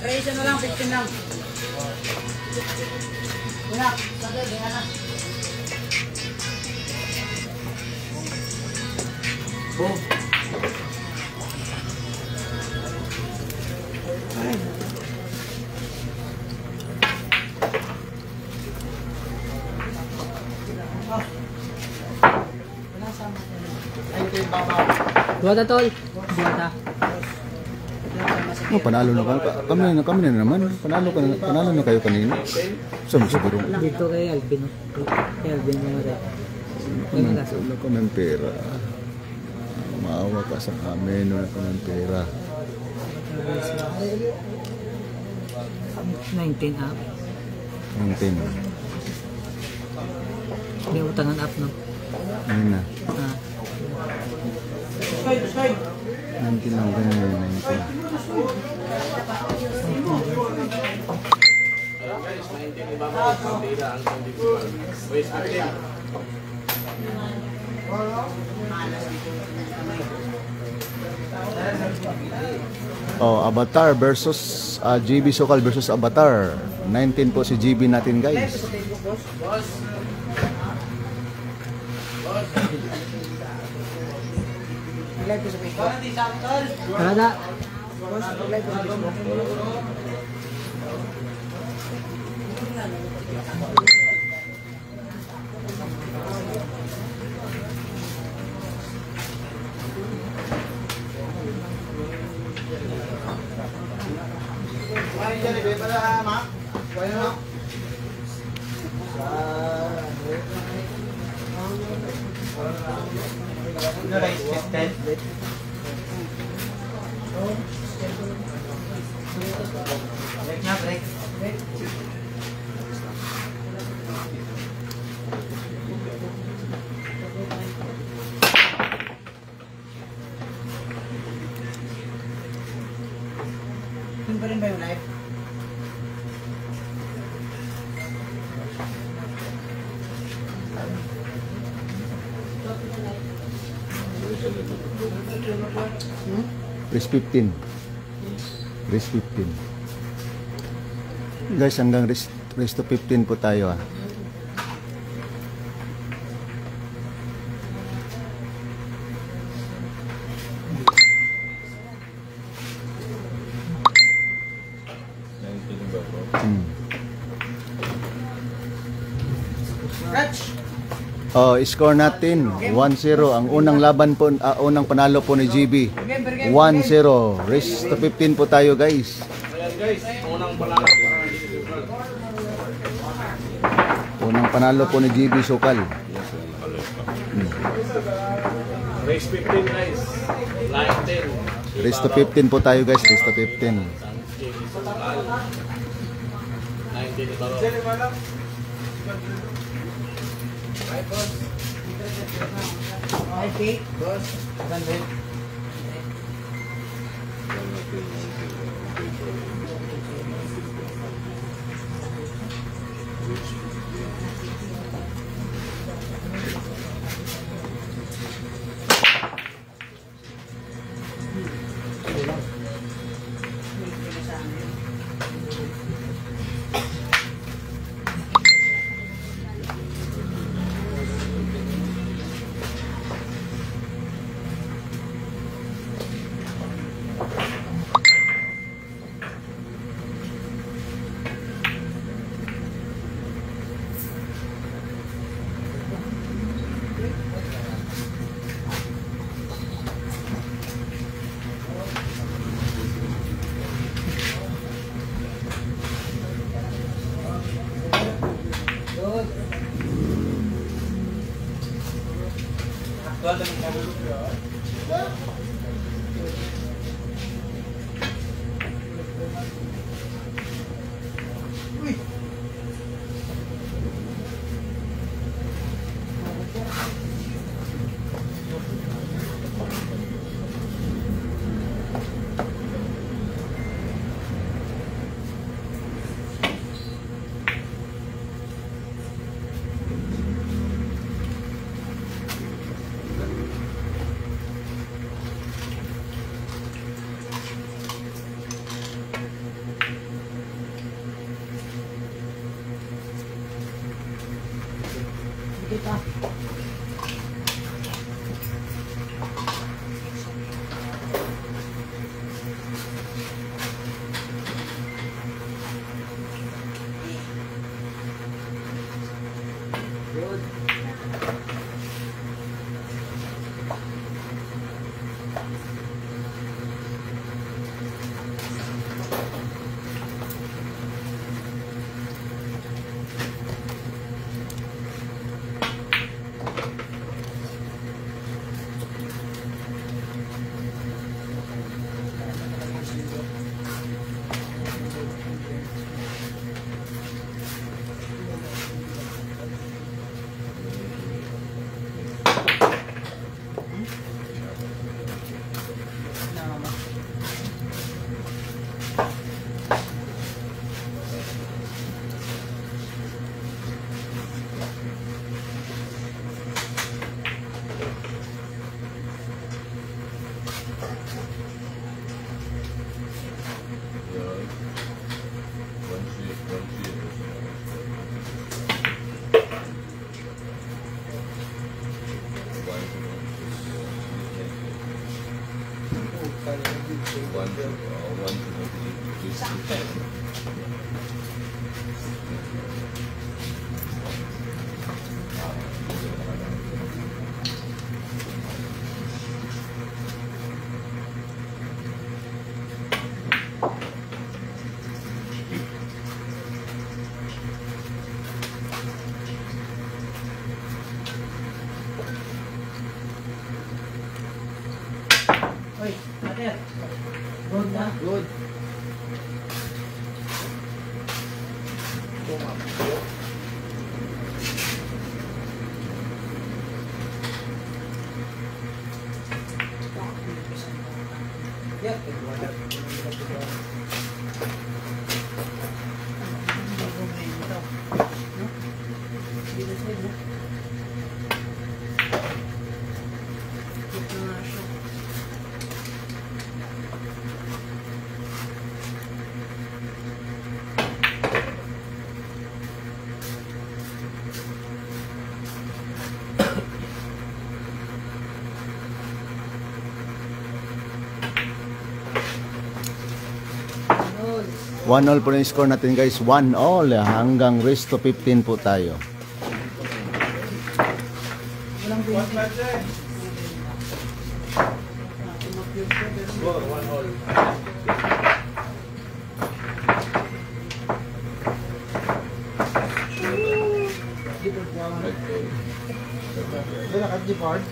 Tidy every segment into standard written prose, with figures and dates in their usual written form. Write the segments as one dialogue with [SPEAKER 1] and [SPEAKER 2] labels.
[SPEAKER 1] Raise na lang, 15 lang. Una, sagad, kaya na. Boom. Ay.
[SPEAKER 2] Buwata tol. Buwata.
[SPEAKER 3] Oh, panalo na kami na naman. Panalo na kayo kanina. Saan siguro?
[SPEAKER 2] Dito kay Alvin. Kay Alvin mo rin.
[SPEAKER 3] Wala ko ng pera. Maawa ka sa amin. Wala ko ng pera.
[SPEAKER 2] 19 up.
[SPEAKER 3] 19.
[SPEAKER 2] May utangan up no.
[SPEAKER 3] Ayun na.
[SPEAKER 2] Ah.
[SPEAKER 3] 19 lang ganyan. 19. Oh, Avatar versus GB Sokal versus Avatar. 19 po si GB natin, guys.
[SPEAKER 2] Karada.
[SPEAKER 1] Yun pa rin ba yung live?
[SPEAKER 3] Race 15. Race 15. Guys, hanggang race to 15 po tayo, ah. Oh, score natin 1-0. Ang unang laban po, unang panalo po ni GB. 1-0. Race to 15 po tayo, guys. Unang panalo po ni GB Sokal.
[SPEAKER 4] Race 15, guys. Line 10.
[SPEAKER 3] Race to 15 po tayo, guys. Race to 15.
[SPEAKER 4] 19 baro.
[SPEAKER 1] Ay, Pete, boss. Ganda. Kita. Oy, ate. Good na. Good. Yeah.
[SPEAKER 3] One all po na yung score natin guys. 1 all hanggang race to 15 po tayo.
[SPEAKER 4] Score, 1 all.
[SPEAKER 1] Wala ka G-Board?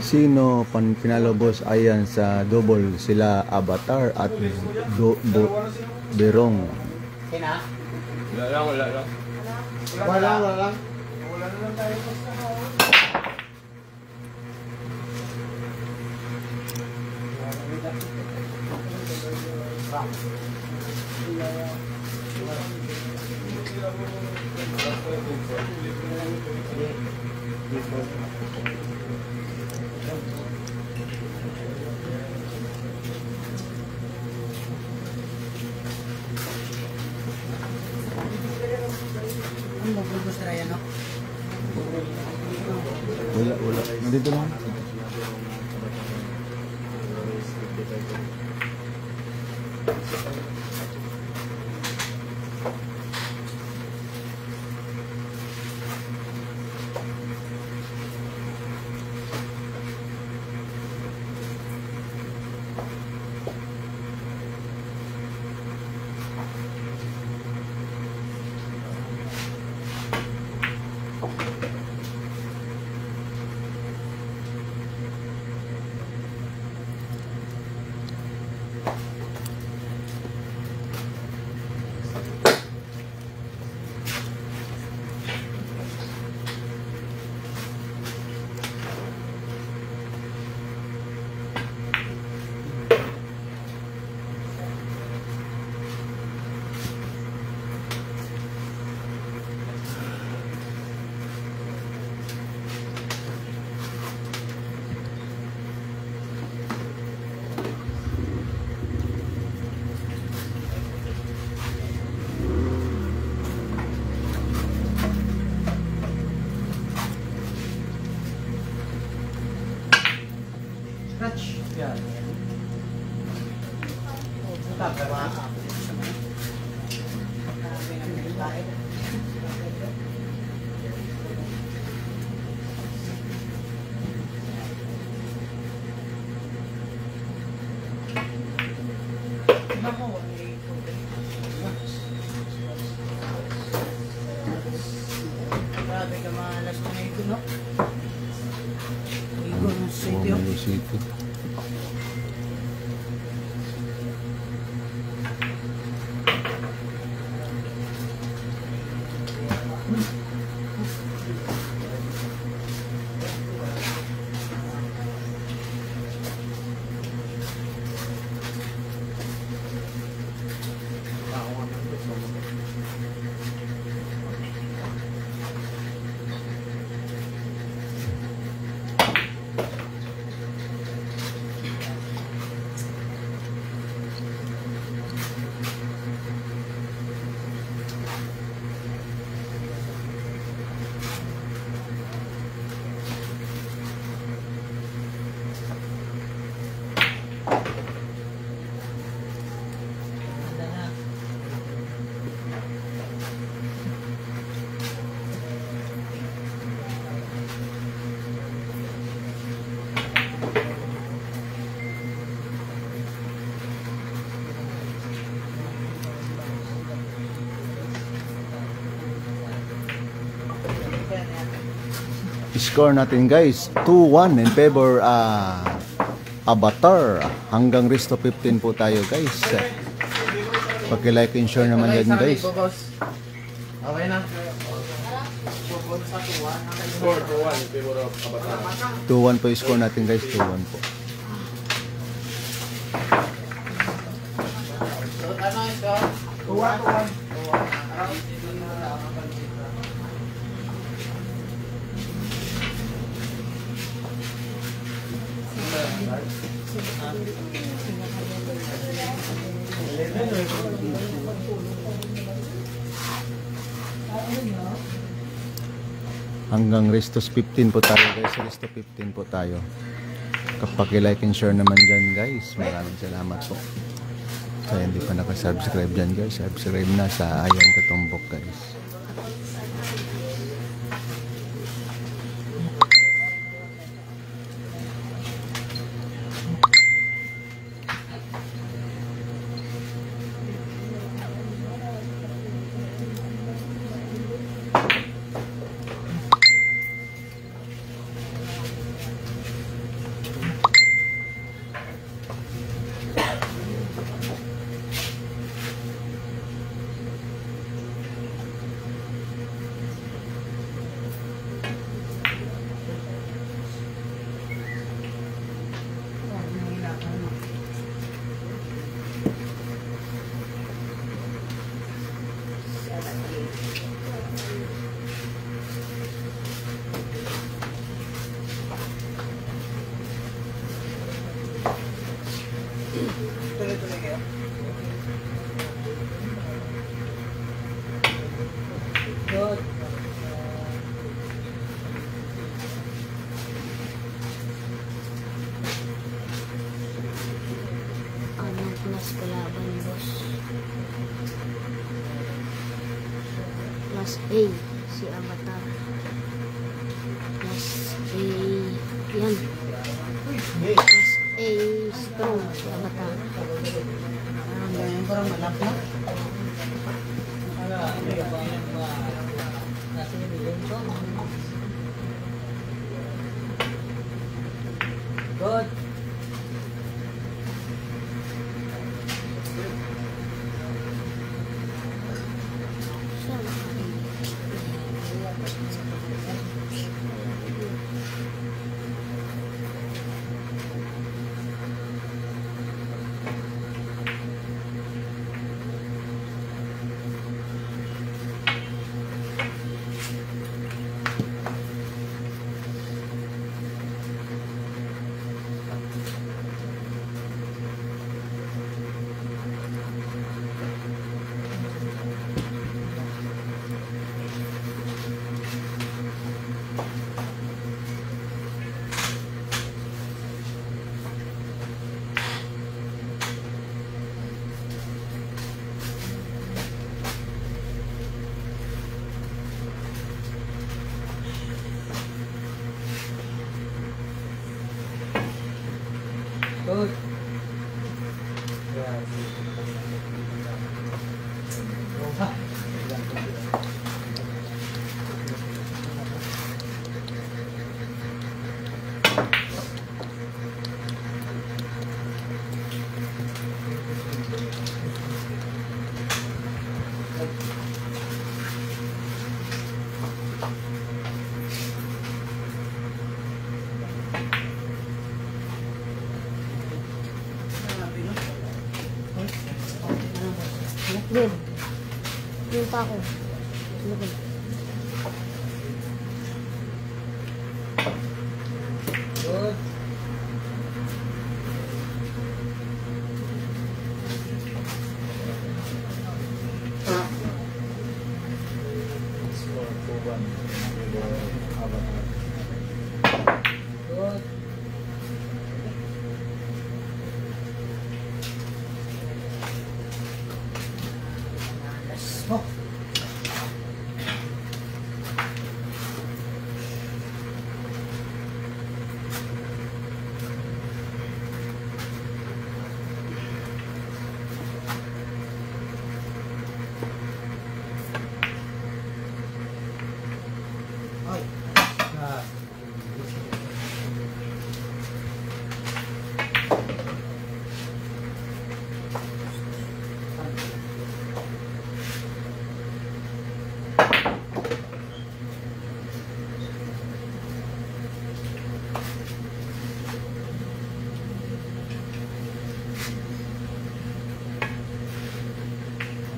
[SPEAKER 3] Sino pan pinalo boss ayan sa double sila Avatar at Berong.
[SPEAKER 1] Kina?
[SPEAKER 4] Wala lang, wala lang.
[SPEAKER 1] Wala lang. Ano mo gusto na yan, no?
[SPEAKER 3] Wala. Nandito lang.
[SPEAKER 1] dyan. Tatawa. Grabe ka malas na ito, no? Igo ng sityo.
[SPEAKER 3] Romeo City. Score natin guys, 2-1 in favor Avatar. Hanggang rest of 15 po tayo guys. Paki-like and share naman yan guys.
[SPEAKER 1] Okay na.
[SPEAKER 4] Score for 1 in favor of Avatar.
[SPEAKER 3] 2-1 po yung score natin guys, 2-1 po.
[SPEAKER 1] So, ano ito? Tuwan.
[SPEAKER 3] Hanggang rest of 15 po tayo guys, rest of 15 po tayo. Kapag like and share naman dyan guys, maraming salamat po. Sa hindi pa nakasubscribe dyan guys, subscribe na sa Ayan Katumbok guys.
[SPEAKER 1] Tuloy-tuloy kayo.
[SPEAKER 2] Good.
[SPEAKER 5] Anong plus kalaban, boss? Plus A, si Avatar. Plus A, yan. Plus A, strong, si Avatar.
[SPEAKER 1] Parang ganyan, parang malap na.
[SPEAKER 2] Good.
[SPEAKER 5] Good. Yung pa ako. Good.
[SPEAKER 2] Good.
[SPEAKER 4] Score 2-1 favor of Avatar.
[SPEAKER 2] Good.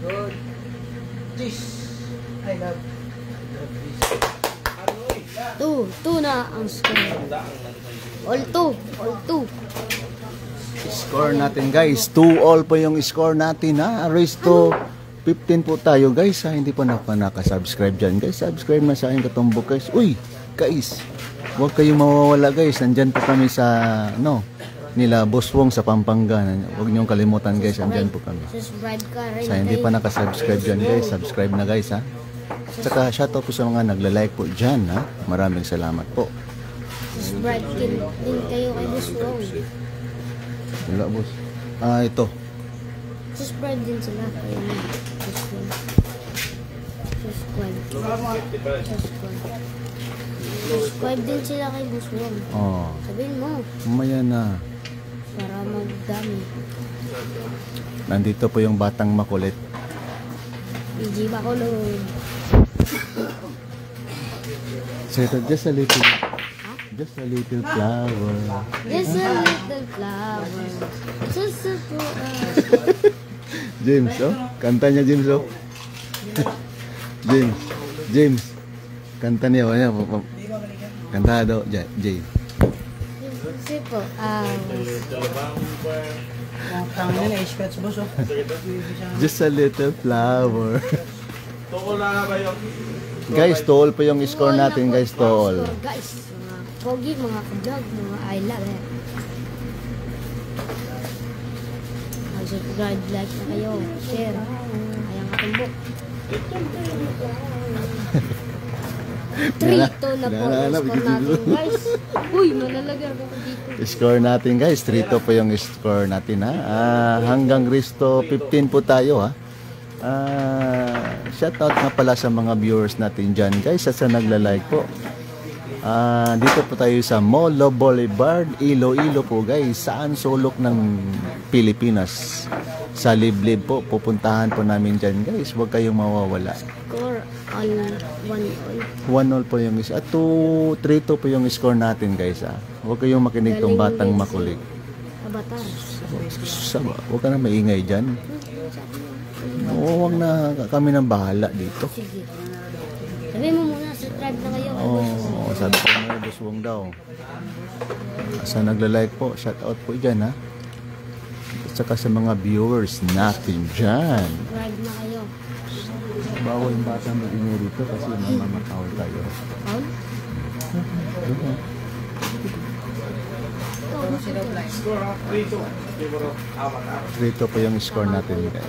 [SPEAKER 2] Good.
[SPEAKER 1] This. I love.
[SPEAKER 5] Two na ang score. All two.
[SPEAKER 3] Score natin guys, 2-all po yung score natin ha. Race to 15 po tayo guys ha. Hindi pa nakasubscribe dyan guys. Subscribe na sa aking katumbok guys. Uy guys, huwag kayong mawawala guys. Nandyan po kami sa nila Boss Wong sa Pampanga. Huwag niyong kalimutan guys. Nandyan po kami.
[SPEAKER 5] Subscribe ka rin.
[SPEAKER 3] Sa hindi pa nakasubscribe dyan guys, subscribe na guys ha. Saka shoutout po sa mga nagla-like po dyan ha. Maraming salamat po.
[SPEAKER 5] Subscribe din kayo kay Boss Wong.
[SPEAKER 3] Wala boss. Ito.
[SPEAKER 5] Subscribe din sila kay Boss Wong. Subscribe. Subscribe din sila kay Boss Wong.
[SPEAKER 3] Oh,
[SPEAKER 5] Sabihin mo,
[SPEAKER 3] mamaya na.
[SPEAKER 5] para magdami.
[SPEAKER 3] Nandito po yung batang makulit.
[SPEAKER 5] Hindi ba ko load?
[SPEAKER 3] So ito, just a little flower.
[SPEAKER 5] Just a little flower. Just a
[SPEAKER 3] James, oh. Kanta niya, James, oh. James. Kanta niya, oh. Kanta daw, Jay.
[SPEAKER 5] Simple.
[SPEAKER 1] Ang tangan nila, scratch boss, oh.
[SPEAKER 3] Just a little flower.
[SPEAKER 4] Tukol na nga ba yun?
[SPEAKER 3] Guys, tool po yung score natin, guys, tool.
[SPEAKER 5] Guys, mga pogi, mga kablog, mga I love it. Mag-subscribe, like na kayo, share. Ayang katumbok. Trito na po yung score natin, guys. Uy, malalaga ako dito.
[SPEAKER 3] Score natin, guys. 3-2 po yung score natin, ha. Hanggang Risto 15 po tayo, ha. Shoutout nga pala sa mga viewers natin dyan, guys, at sa nagla-like po. Dito po tayo sa Molo Boulevard, Iloilo po, guys, saan sulok ng Pilipinas. Sa Liblib po, pupuntahan po namin dyan, guys. Huwag kayong mawawala.
[SPEAKER 5] Score on 1-all.
[SPEAKER 3] 1-all po yung at 3-2 po yung score natin, guys, ha. Huwag kayong makinig tong batang makulit.
[SPEAKER 5] Avatar.
[SPEAKER 3] Huwag ka na maingay dyan. Oo, huwag na kami nang bahala dito.
[SPEAKER 5] Sige. Sabi mo muna, subscribe na kayo.
[SPEAKER 3] Oo, sabi ko na Boss Wong daw. Sa nagla-like po, shout out po dyan, ha. At saka sa mga viewers natin dyan.
[SPEAKER 5] Subscribe na kayo.
[SPEAKER 3] Bawal yung bata mag-ingay dito kasi mamamakaw tayo.
[SPEAKER 5] Paul?
[SPEAKER 4] Score ha? 3-2 favor of Avatar.
[SPEAKER 3] 3-2 po yung score natin, guys.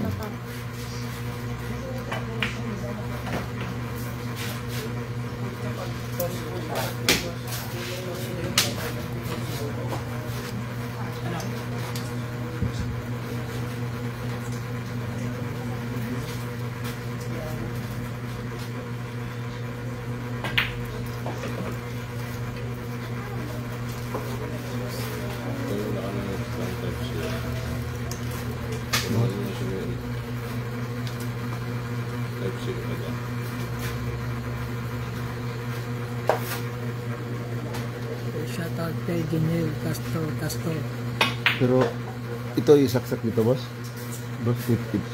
[SPEAKER 2] Shout out kay General Castro.
[SPEAKER 3] Pero ito isaksak dito, boss? Boss,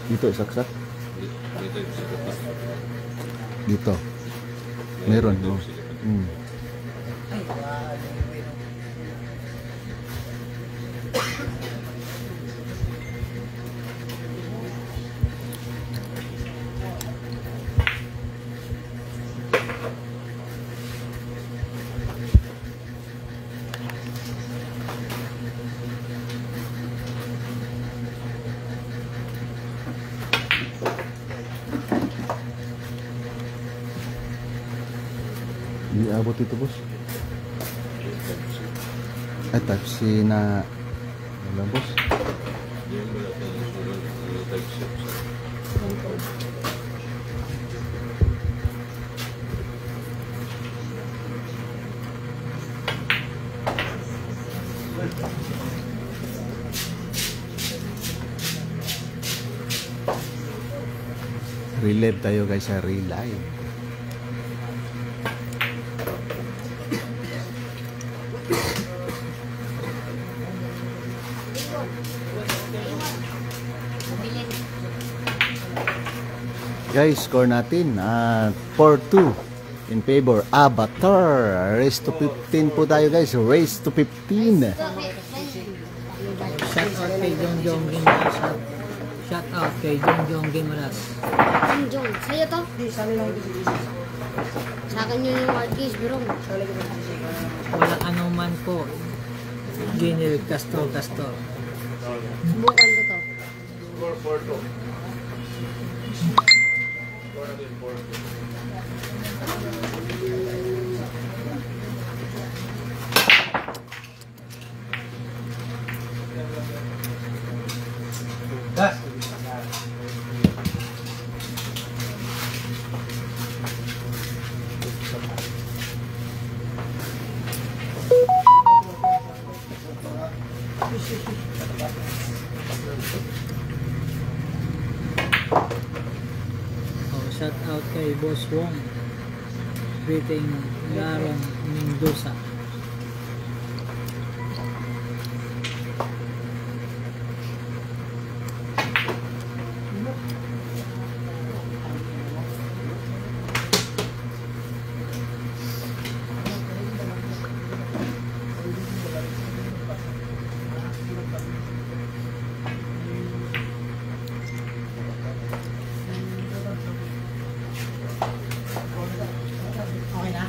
[SPEAKER 3] dito isaksak? Dito. Meron, no?
[SPEAKER 1] Ay, wow.
[SPEAKER 3] Di abot ito, boss. Ay, type C na... Wala, boss. Relive tayo guys sa relive. Guys, score natin 4-2 in favor Avatar. Race to 15 po tayo guys. Race to 15.
[SPEAKER 2] Shout out kay Jong Gimaras. Shout out kay Jong Gimaras.
[SPEAKER 5] Jong, sa'yo to?
[SPEAKER 1] Di, sali lang ito.
[SPEAKER 5] Sa akin yun yung hard case, bro.
[SPEAKER 1] Sali ko lang.
[SPEAKER 2] Wala anuman po. General Castro.
[SPEAKER 5] Bukan ko to.
[SPEAKER 1] Das.
[SPEAKER 2] Shout out kay Boss Wong. Greeting Laron Mendoza.
[SPEAKER 1] Okay na?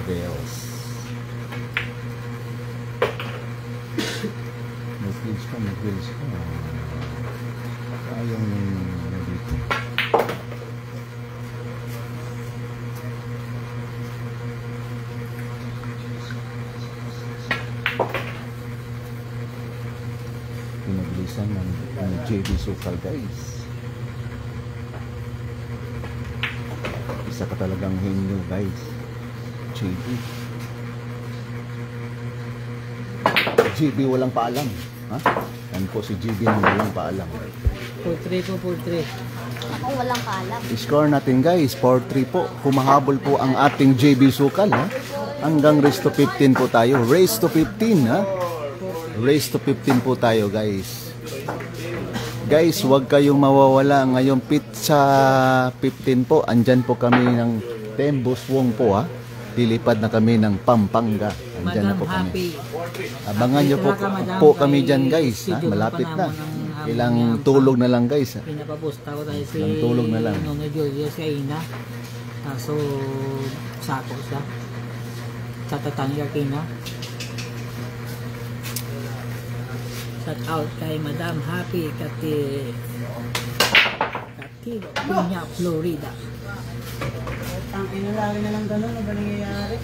[SPEAKER 3] Bells. Mag-grills ka. Ayong dito. Pinabilisan ng JB Sukal guys. Isa ka talagang henyo guys. JB walang paalam, ha? Yan po si JB nang walang paalam.
[SPEAKER 2] 4-3 po, 4-3.
[SPEAKER 5] Ako walang kaalam.
[SPEAKER 3] Score natin guys, 4-3 po. Kumahabol po ang ating JB Sukal, ha? Hanggang race to 15 po tayo. Race to 15, ha? Race to 15 po tayo guys. Guys, huwag kayong mawawala ngayong pizza 15 po. Andyan po kami ng Tembos Wong po, ha? Lilipad na kami ng Pampanga. Andyan na
[SPEAKER 2] Madam
[SPEAKER 3] po kami.
[SPEAKER 2] Happy.
[SPEAKER 3] Abangan nyo po kami dyan guys. Ha? Malapit na. Ilang tulog na lang guys. Ha?
[SPEAKER 2] Pinapapusta ko tayo si
[SPEAKER 3] Ilang tulog na lang.
[SPEAKER 2] Nono Julius kay Ina. Kaso sako siya. Sa tatani ka Ina. Shout out kay Madam Happy Katilo, Piña, Florida.
[SPEAKER 1] Ang inalagi na lang gano'n, ano ba nangyayari?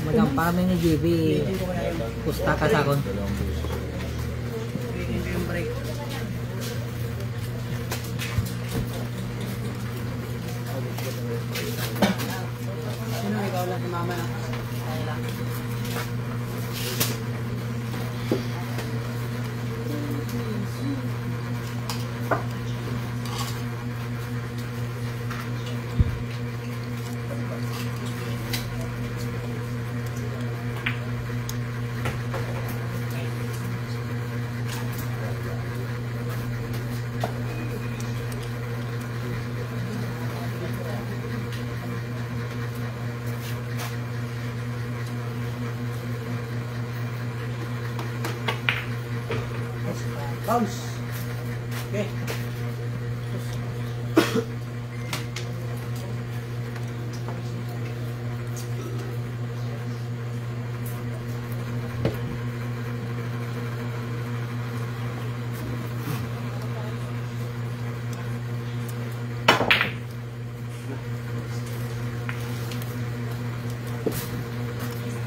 [SPEAKER 2] Magang parang ni JB, pusta ka sa akon.
[SPEAKER 1] Hindi yung break. Sino ikaw lang si mama na? Kaya lang. Bounce. Okay.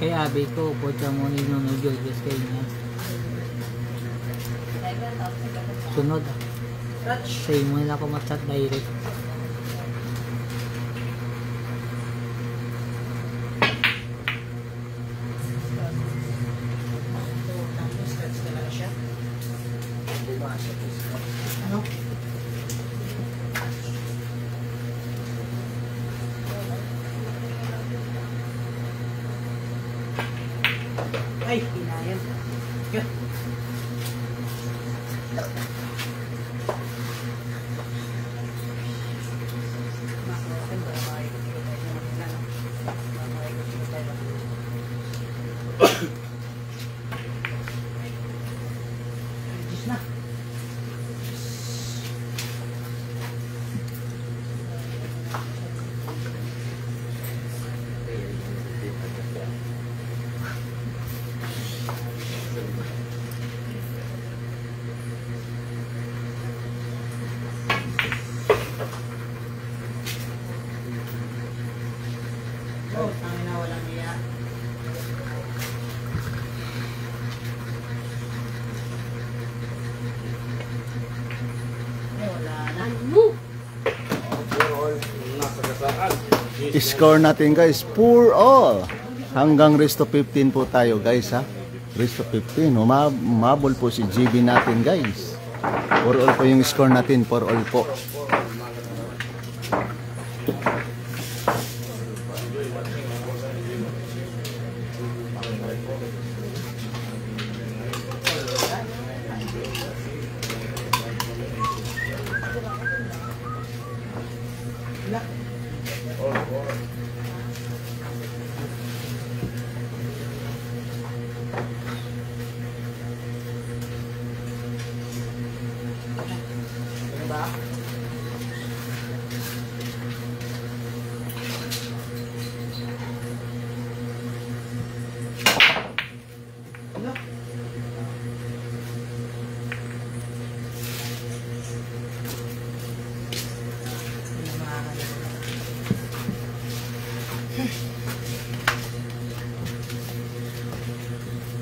[SPEAKER 2] Kaya abi ko, pucha mo ni Nono Julius kay Ina. Sunod. Say mo nila ako mag-chat direct.
[SPEAKER 1] Ano? Ay, hinayang. Yun. Na. Oh, tangin na walang iya.
[SPEAKER 3] Score natin guys, 4-all. Hanggang race to 15 po tayo guys ha. Race to 15. Umabol po si GB natin guys. 4-all po yung score natin, 4-all po.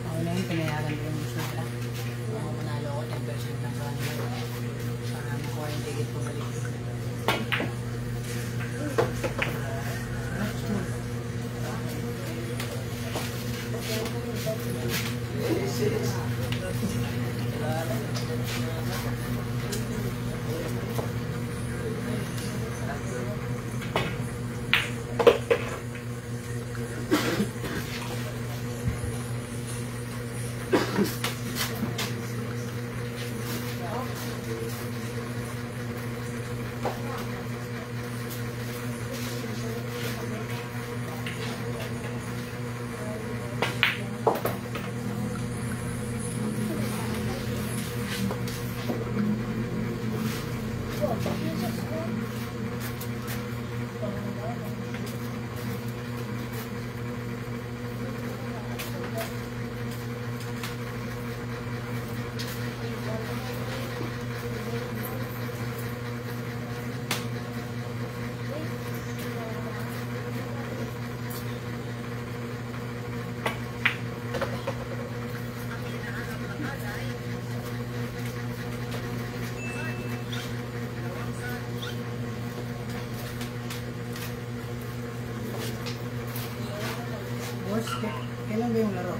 [SPEAKER 1] Ako na yun, pinayagan ko yung gusto nila. Ako manalo ko 10% lang sa kanila. Para makuha yung ticket ko balik. Kailan ba yung laro?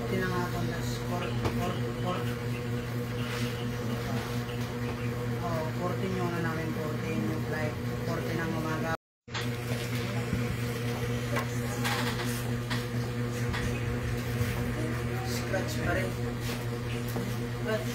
[SPEAKER 1] Tinangakon na 14 yung namin, 14 yung flight, 14 ang umaga. Scratch pa rin. Scratch.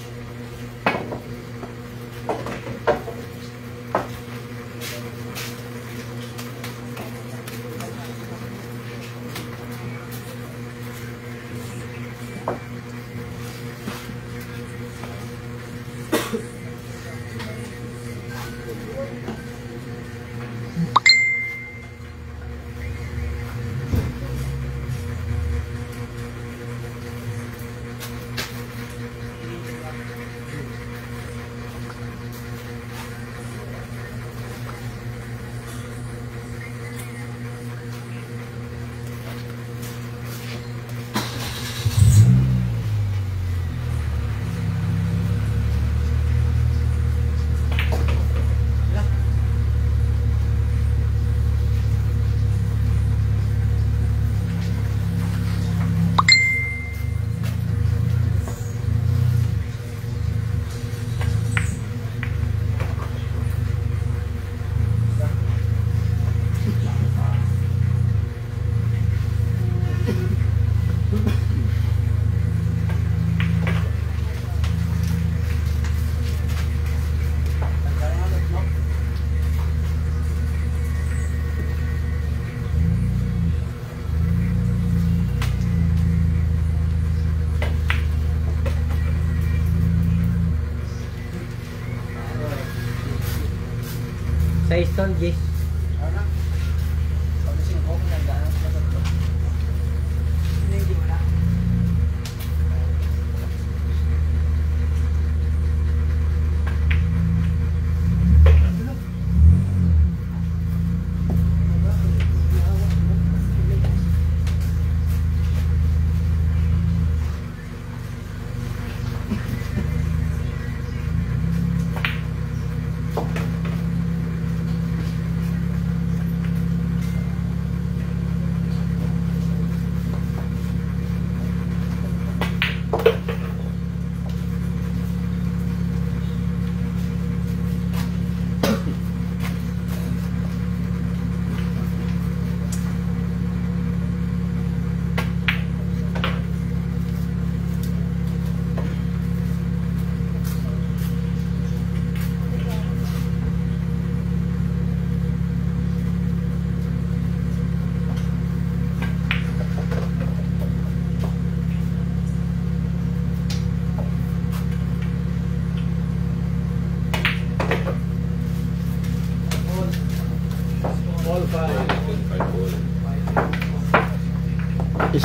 [SPEAKER 2] Sa stall, Jess.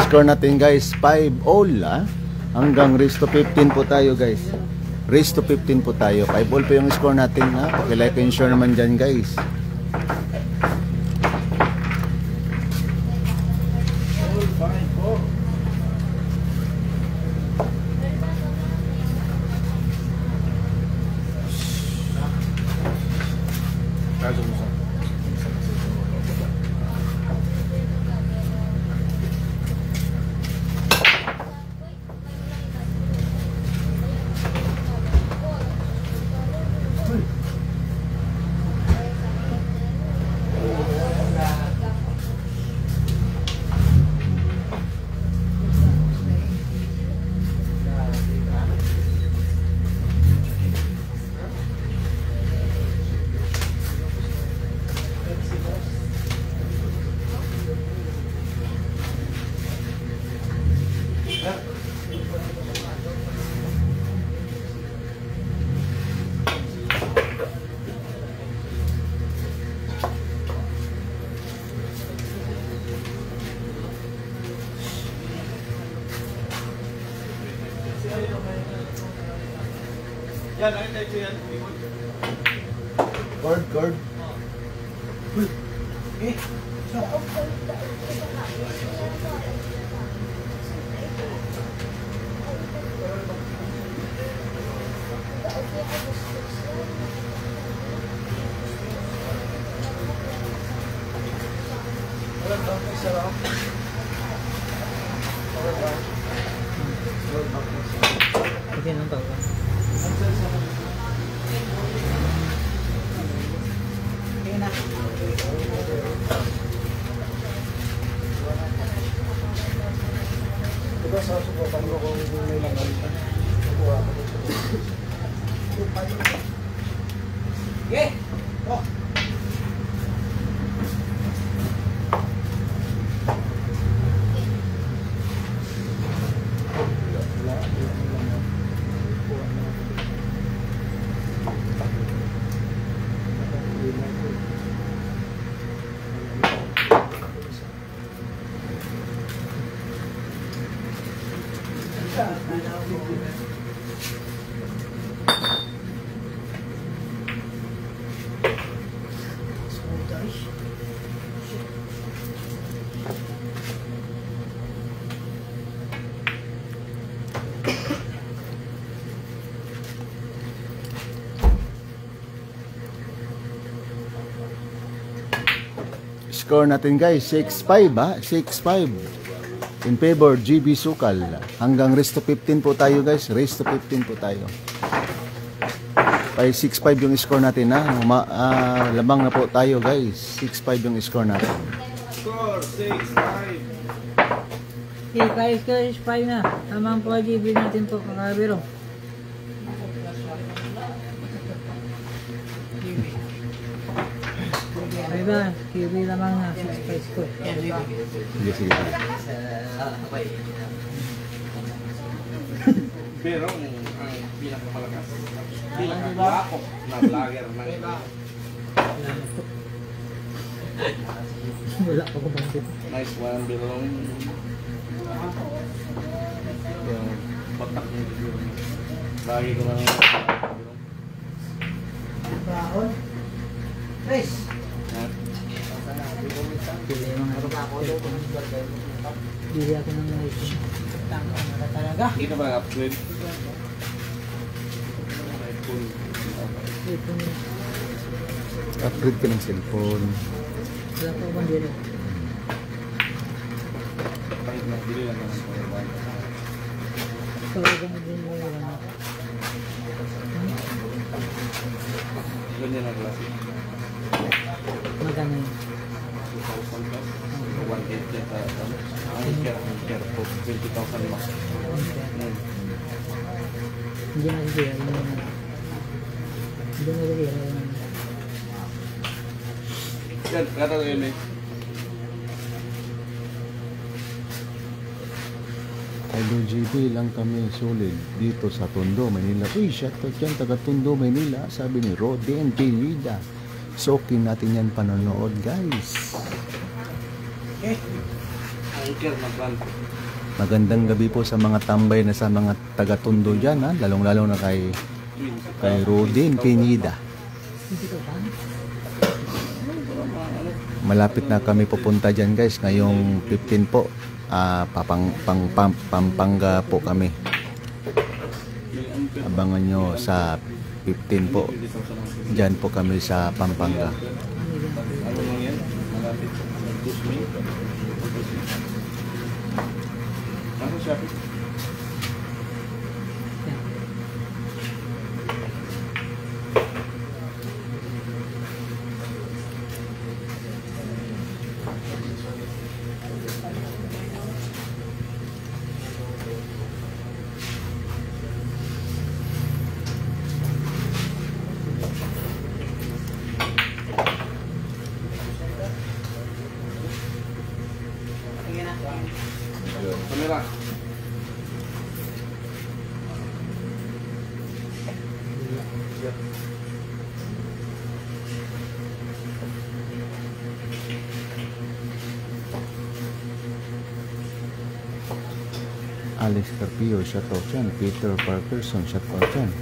[SPEAKER 3] Score natin guys 5-all hanggang race to 15 po tayo guys. Race to 15 po tayo. 5-all po yung score natin ha. Paki-like and share naman dyan guys.
[SPEAKER 4] Yan, nakita ko yan.
[SPEAKER 3] Cord.
[SPEAKER 2] Kasi nang tawag ka.
[SPEAKER 1] Sige na.
[SPEAKER 4] Diba sa subukan mo kung may laman ka? Subuha ko dito.
[SPEAKER 1] Okay. Oh.
[SPEAKER 3] Score natin guys, 6-5 ha, 6-5 in favor GB Sukal. Hanggang race to 15 po tayo guys, race to 15 po tayo. Ay 6-5 yung score natin ha. Lamang na po tayo guys, 6-5 yung score natin.
[SPEAKER 4] Score 6-5.
[SPEAKER 2] Okay, guys, 5 na. Tamang po GB natin po, kakabiro. Ay ba, QB lamang na 6-5 score.
[SPEAKER 3] Sige, sige.
[SPEAKER 4] Pero ang pinakamalakas, pinakamalakop na vlogger ng
[SPEAKER 2] Wala pa ko bang
[SPEAKER 4] nice one, Birong. Yung patak niya siguro. Lagi ko lang
[SPEAKER 1] Brown. Chris.
[SPEAKER 2] Pili yung mga Pili ako ng mga
[SPEAKER 1] Tangka na talaga.
[SPEAKER 4] Hindi na ba upgrade? iPhone.
[SPEAKER 3] Upgrade ka ng cellphone.
[SPEAKER 2] Wala pa akong dito.
[SPEAKER 4] Pahit na, bili lang naman ko.
[SPEAKER 2] Tawagan mo din mo yung
[SPEAKER 4] Ganyan ang klase.
[SPEAKER 2] magano yun.
[SPEAKER 4] 2,000 plus. 1,800 yata. Ang care po. 20,000 mas.
[SPEAKER 2] Hindi na sisira yun. Hindi na sisira yun.
[SPEAKER 4] Yan, kata ko yun eh.
[SPEAKER 3] Hello GB lang kami solid dito sa Tondo, Manila. Uy, shoutout yan, taga Tondo, Manila. Sabi ni Roden Pinida. Sokin natin yan panonood guys.
[SPEAKER 4] Ang care na brand.
[SPEAKER 3] Magandang gabi po sa mga tambay na sa mga taga Tondo dyan ha. Lalong-lalo na kay Roden Pinida. Malapit na kami pupunta dyan guys. Ngayong 15 po. Pampanga po kami. Abangan nyo sa 15 po. Dyan po kami sa Pampanga.
[SPEAKER 4] Ano lang yan? Malapit. Tusmi. Ano siya?
[SPEAKER 1] Sige na.
[SPEAKER 4] Kamera.
[SPEAKER 3] Alex Carpio, shoutout dyan. Peter Parkerson, shoutout dyan.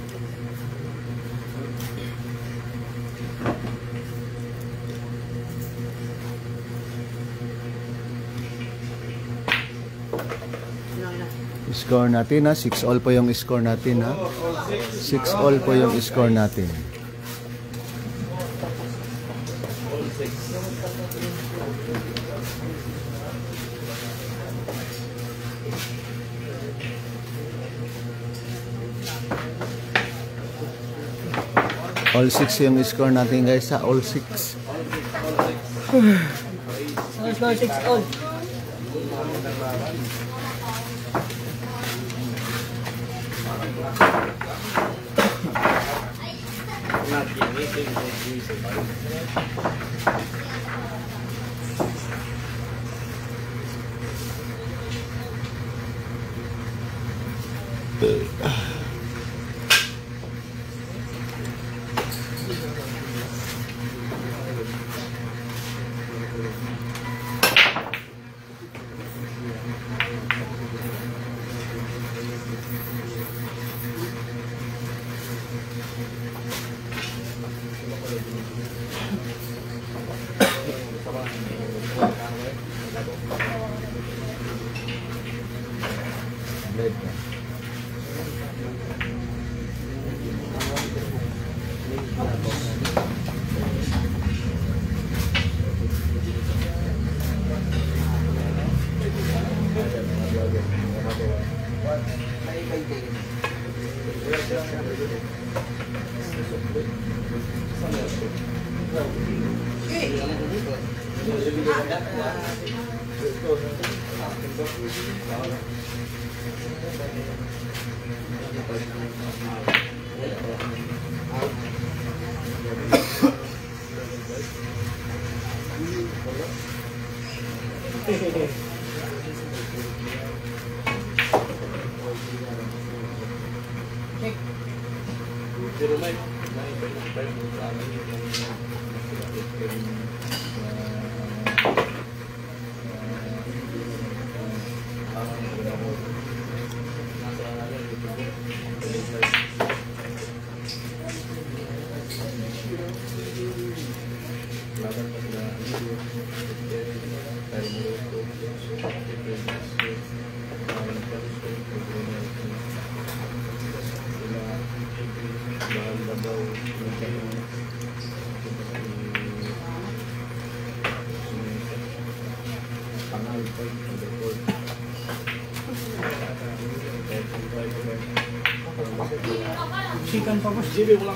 [SPEAKER 3] Score natin ha, 6 all po yung score natin ha. 6 all po yung score natin. All 6 yung score natin guys sa all 6.
[SPEAKER 2] All score 6 all.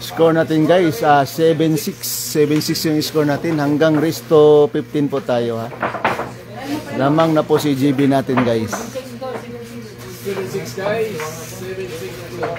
[SPEAKER 3] Score natin guys, 7-6. 7-6 yung score natin. Hanggang resto 15 po tayo ha. Lamang na po si GB natin guys.
[SPEAKER 4] 7-6 guys.
[SPEAKER 3] 8-6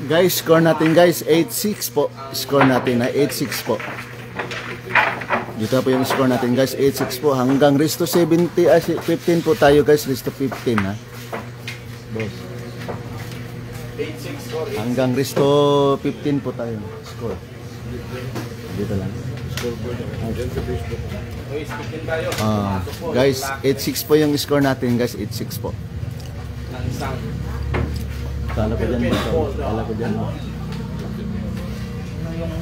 [SPEAKER 3] guys, score natin guys 8-6 po. Score natin na 8-6 po. Dito po yung score natin guys, 8-6 po. Hanggang resto 15 po tayo guys, resto 15 ha. Boss.
[SPEAKER 4] 8-6 score.
[SPEAKER 3] Hanggang resto 15 po tayo. Score. Dito lang. Guys, 8-6 po yung score natin guys, 8-6 po. Kala ko dyan, kala ko dyan.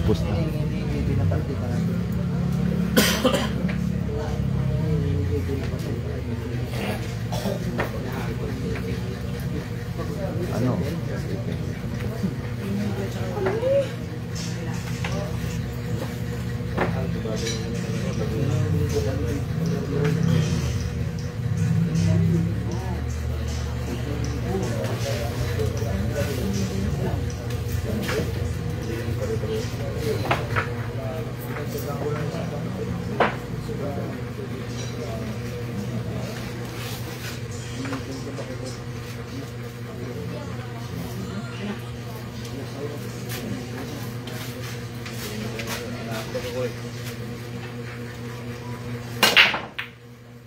[SPEAKER 3] Pusta. Ano?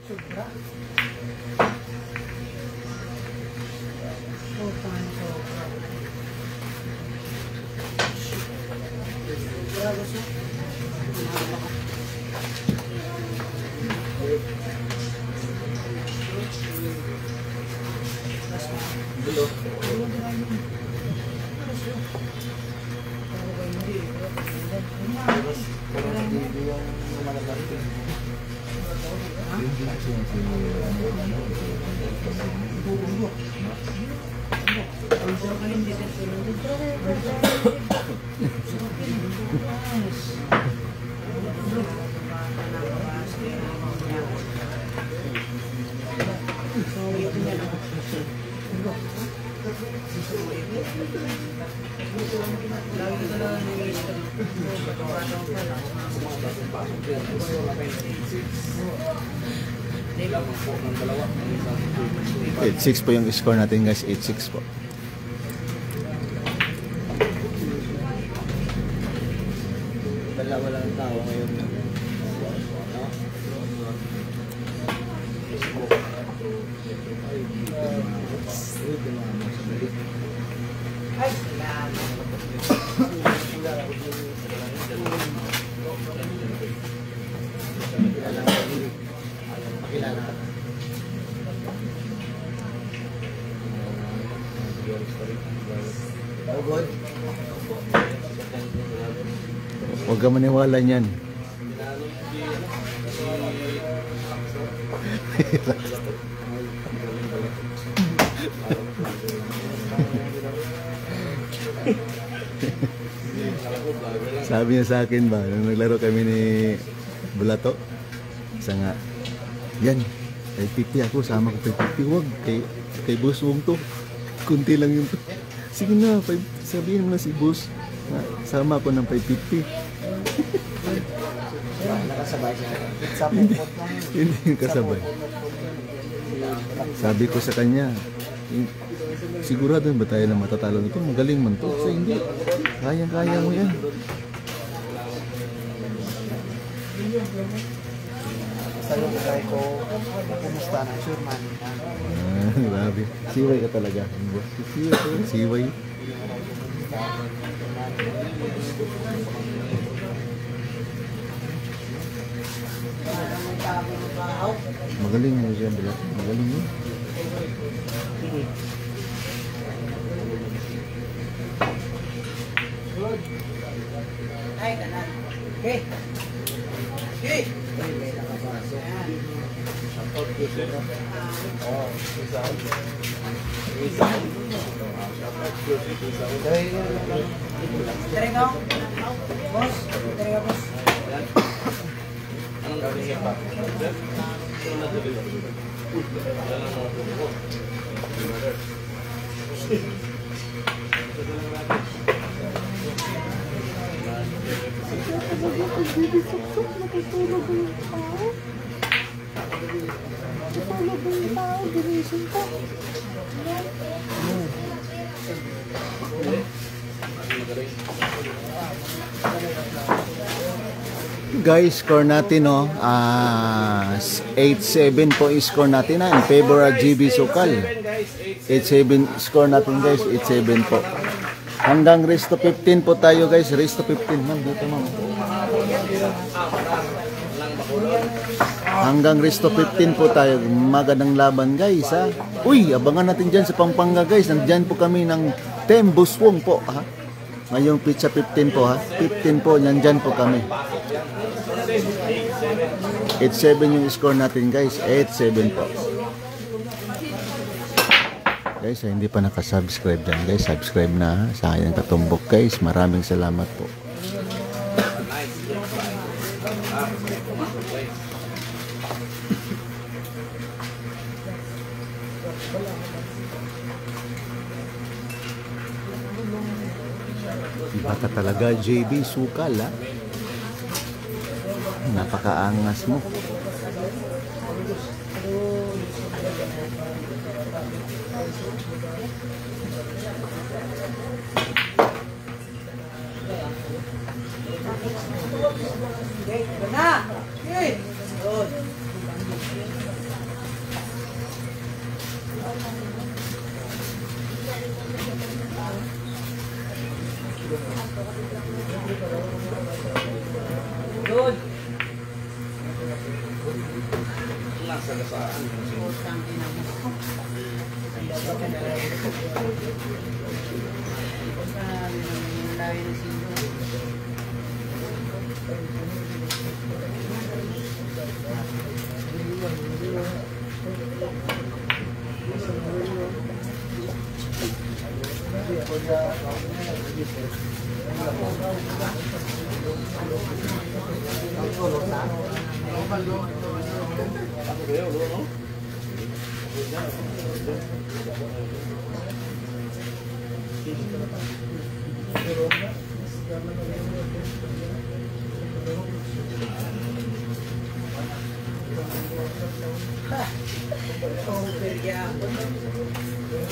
[SPEAKER 1] Sobra. Oh, paano sobra? Grabe siya.
[SPEAKER 3] Eight 6 po yung score natin guys, 8-6 po.
[SPEAKER 4] Dalawa lang tao ngayon.
[SPEAKER 1] Ay, salamat.
[SPEAKER 3] Huwag ka maniwala niyan. Sabi niya sa akin ba, nung naglaro kami ni Bulato, isa nga, yan, kay Pipi ako, sama ko kay Pipi, huwag, kay Boss Wong to, kunti lang yung to. Sige na, sabihin mo na si Boss, na, sama ko ng kay Pipi.
[SPEAKER 1] Nakasabay siya.
[SPEAKER 3] Hindi yung kasabay. Sabi ko sa kanya, sigurado ba tayo na matatalo nito? Magaling man to. Kasi hindi, kayang-kaya mo yan.
[SPEAKER 1] Sa yung kay ko, kumusta na, sure man.
[SPEAKER 3] Grabe. Siway ka talaga. Siway. Magaling mo siya, Bilat. Magaling mo.
[SPEAKER 1] Ay, kanan. Okay. Okay. Tara ka. Boss. Tara ka, boss.
[SPEAKER 4] Anong gawin niya pa?
[SPEAKER 5] Natutulog yung tao. Natutulog yung tao. Ginising ko.
[SPEAKER 3] Guys, score natin no. 8-7 po yung score natin in favor of GB Sukal. 8-7 score natin guys, 8-7 po. Hanggang race to 15 po tayo guys, race to 15 man dito ma'am. Hanggang race to 15 po tayo, magandang laban guys ha. Uy, abangan natin dyan sa Pampanga guys, nandyan po kami ng Team Buswong po ha. Ngayong pizza 15 po ha, 15 po, nandyan po kami. 8-7 yung score natin guys, 8-7 po. Guys, hindi pa nakasubscribe dyan guys, subscribe na sa akin katumbok guys, maraming salamat po. Bata talaga JB Sukal ha. Napakaangas mo.
[SPEAKER 4] Nasa gasaan.
[SPEAKER 1] Utang ina mo. Sabi naman yung lawi ng sino.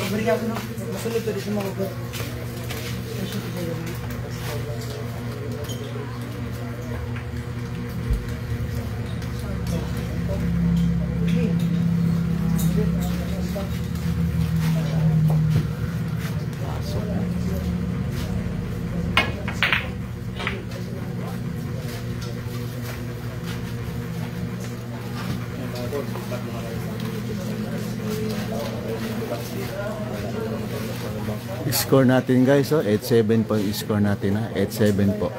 [SPEAKER 1] Obrigado, não. Você lhe pede uma coisa. Deixa eu ver.
[SPEAKER 3] Score natin guys, oh, 8-7 po yung score natin, ha. 8-7 po.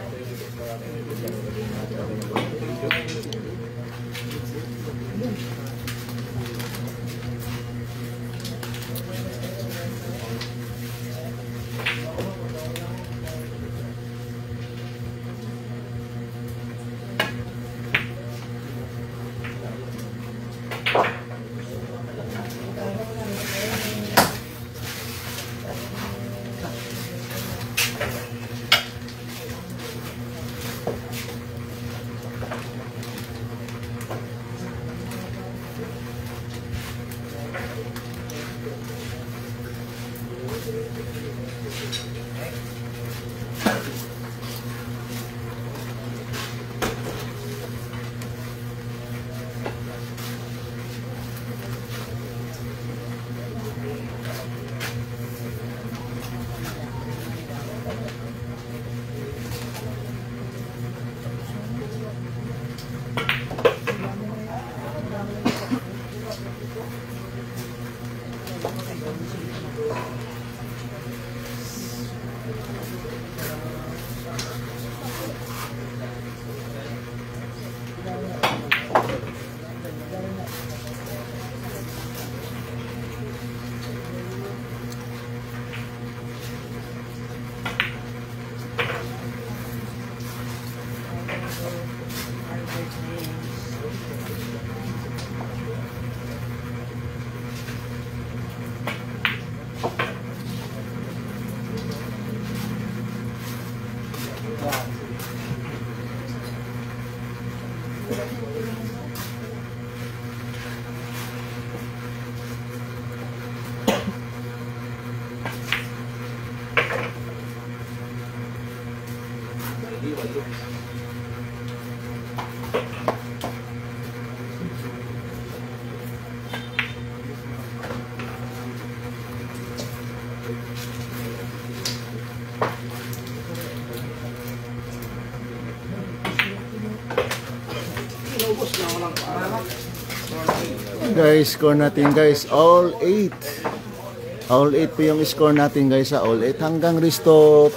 [SPEAKER 3] Guys, score natin guys, all 8. All 8 po yung score natin guys, sa all 8 hanggang resto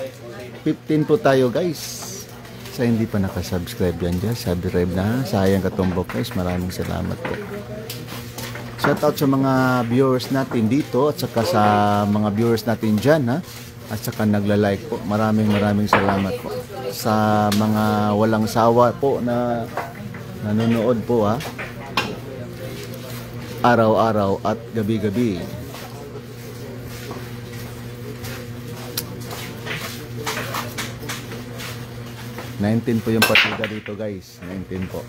[SPEAKER 3] 15 po tayo guys. Sa hindi pa nakasubscribe yan dyan, subscribe na, sayang katumbok guys, maraming salamat po. Shout out sa mga viewers natin dito at saka sa mga viewers natin dyan, ha, at saka nagla-like po, maraming salamat po sa mga walang sawa po na nanonood po, ha, araw-araw at gabi-gabi. $19 po yung partida dito guys. 19 po.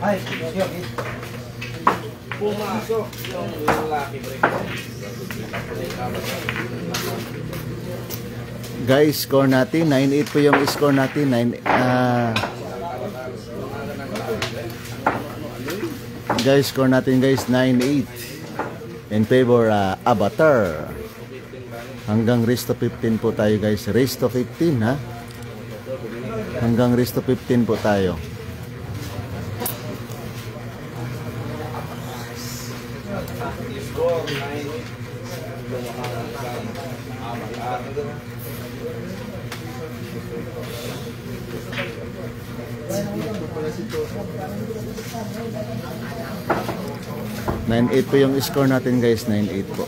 [SPEAKER 4] Ay, okay. Pumasok yung lalaki break.
[SPEAKER 3] Guys, score natin 9-8 po yung score natin. Guys, score natin guys 9-8 in favor Avatar. Hanggang race to 15 po tayo guys. Race to 15 ha. Hanggang race to 15 po tayo. Nine 8 po yung score natin guys. 9-8 po.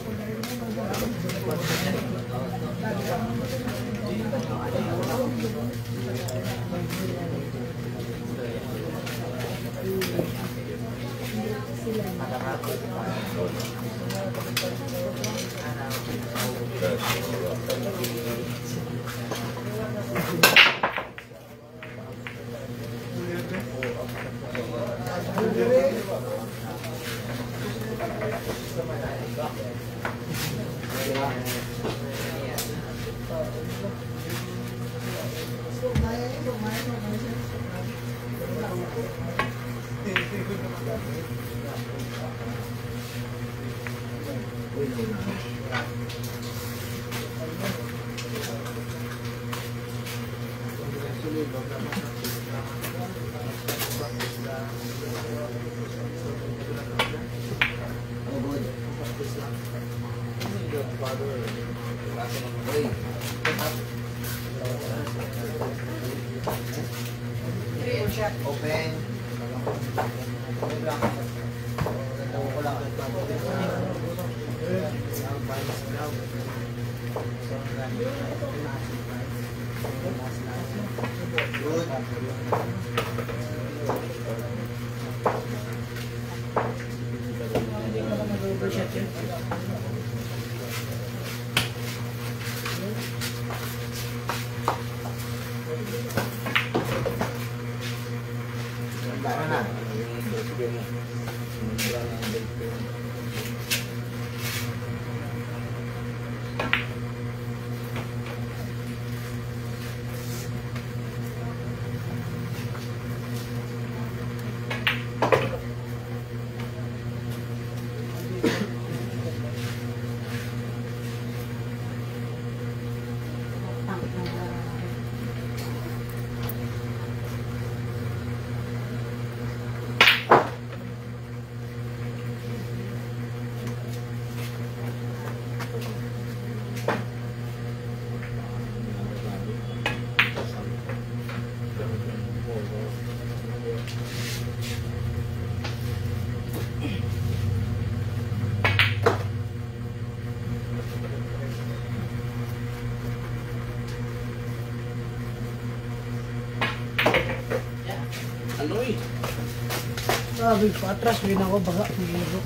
[SPEAKER 1] Sabi ko, atras din ako, baga, niliro.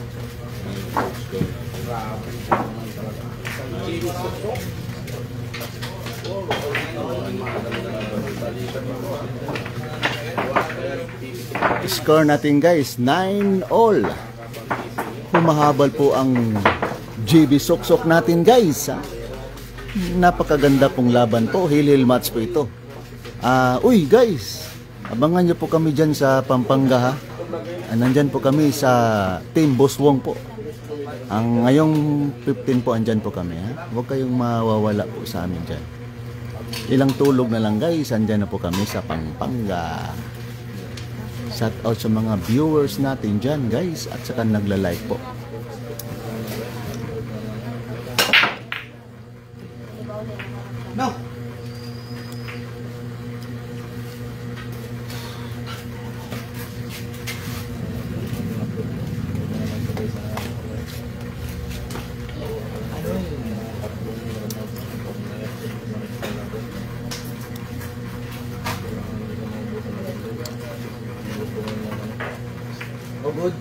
[SPEAKER 3] Score natin guys, 9-all. Humahabal po ang GB Soksok natin guys. Napakaganda pong laban po. Hilil match po ito. Uy guys, abangan nyo po kami dyan sa Pampanga ha. Nandyan po kami sa Team Boss Wong po. Ang ngayong 15 po andyan po kami ha. Huwag kayong mawawala po sa amin dyan. Ilang tulog na lang guys, andyan na po kami sa Pampanga. Shout out sa mga viewers natin dyan guys at saka nagla-like po.
[SPEAKER 1] No!
[SPEAKER 4] Oh, good.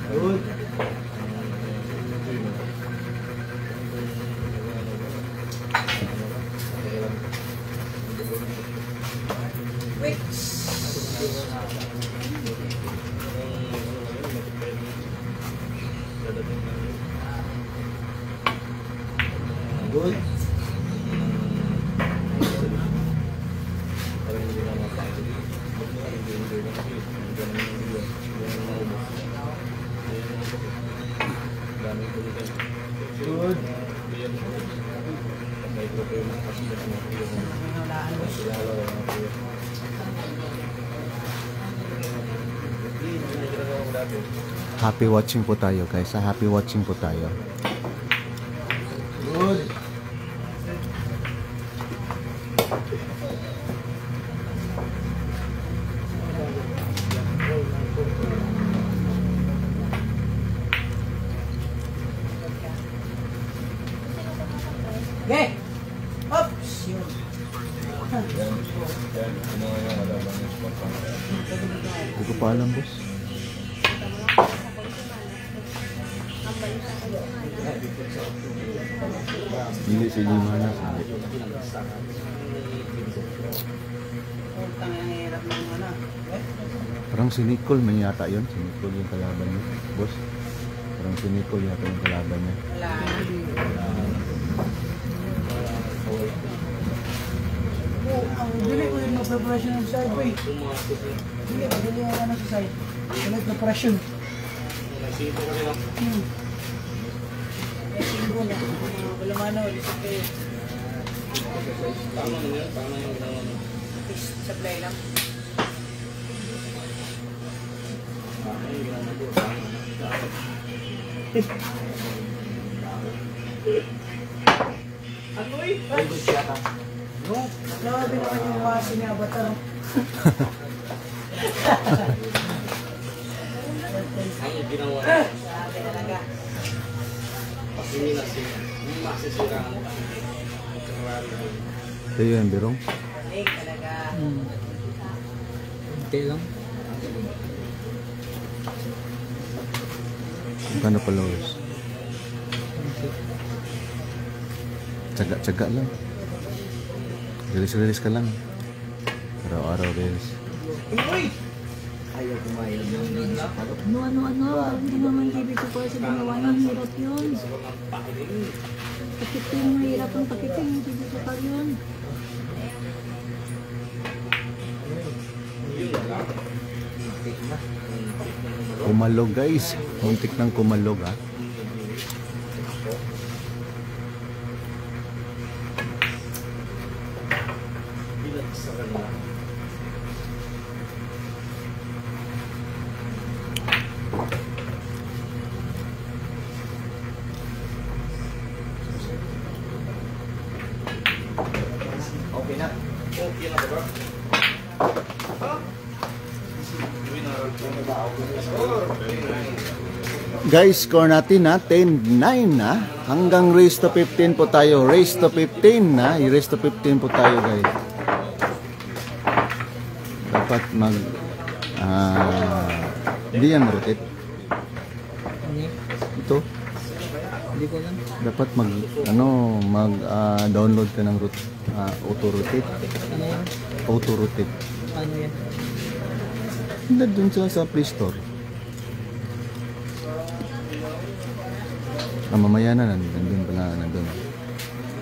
[SPEAKER 4] Good. Good. Parang hindi na mapagod. Good.
[SPEAKER 1] Hinulaan mo.
[SPEAKER 3] Happy watching po tayo guys. Happy watching po tayo.
[SPEAKER 4] Good.
[SPEAKER 1] Okay! Oops! Yun.
[SPEAKER 3] Hindi ko pa alam boss. Hindi si Lima na.
[SPEAKER 1] Utang ang hirap ng ano.
[SPEAKER 3] Parang si Nicole man yata yun. Si Nicole yung kalaban niya. Boss. Parang si Nicole yata yung kalaban niya.
[SPEAKER 1] Wala. Ang dili ko yung preparation ng side way. Dili yung ano sa side. Dili preparation. Singgo na. Wala mano. Lisip kayo. Supply lang. No, grabe naman yung wasin ni Avatar.
[SPEAKER 4] Ang ginawa
[SPEAKER 1] Grabe talaga.
[SPEAKER 4] masisiraan.
[SPEAKER 3] Ito yun, Birong.
[SPEAKER 1] Galing talaga.
[SPEAKER 2] Hindi lang.
[SPEAKER 3] Magkano followers? Tsaga-tsaga lang. Rilis-rilis ka lang. Araw-araw rilis.
[SPEAKER 2] Ayaw kumayag ng Ano. Hindi naman ibig ko pa sa ginawa niya. Hirap yun. Pakitin, mahirap ang pakitin. Hindi ko pa yun.
[SPEAKER 3] Kumalog guys. Muntik ng kumalog ha.
[SPEAKER 4] Okay na. Okay na ba?
[SPEAKER 3] Guys, score natin na 10-9 na. Hanggang race to 15 po tayo. Race to 15 na. I-race to 15 po tayo guys. Dapat mag hindi yan rotate.
[SPEAKER 2] Hindi.
[SPEAKER 3] Ito.
[SPEAKER 2] Hindi ko lang.
[SPEAKER 3] Dapat mag download ka ng auto rotate.
[SPEAKER 2] Ano yan?
[SPEAKER 3] Auto rotate.
[SPEAKER 2] Ano yan?
[SPEAKER 3] Hindi dun sa Play Store. Mamaya na nandun pala nandun.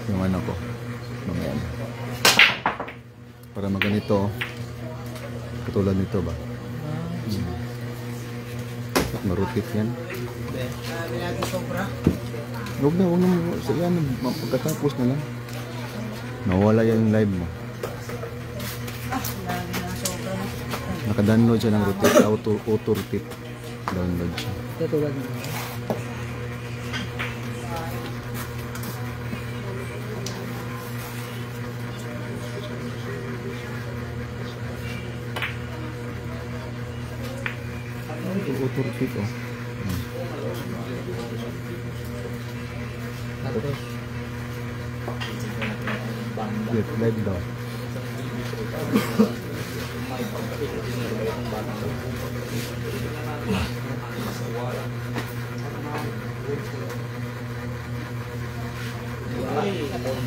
[SPEAKER 3] Yung ano ko. Mamaya na. Para maganito. Katulad nito ba? Marutit yan.
[SPEAKER 1] Grabe natin sobra.
[SPEAKER 3] Huwag na. Sa yan, pagkatapos na lang. Nawala yan yung live mo.
[SPEAKER 1] Grabe na sobra.
[SPEAKER 3] Naka-download siya ng rotate. Auto rotate. Download siya.
[SPEAKER 2] Katulad mo.
[SPEAKER 3] Auto rotate oh.
[SPEAKER 2] Tapos,
[SPEAKER 3] Wait, live daw.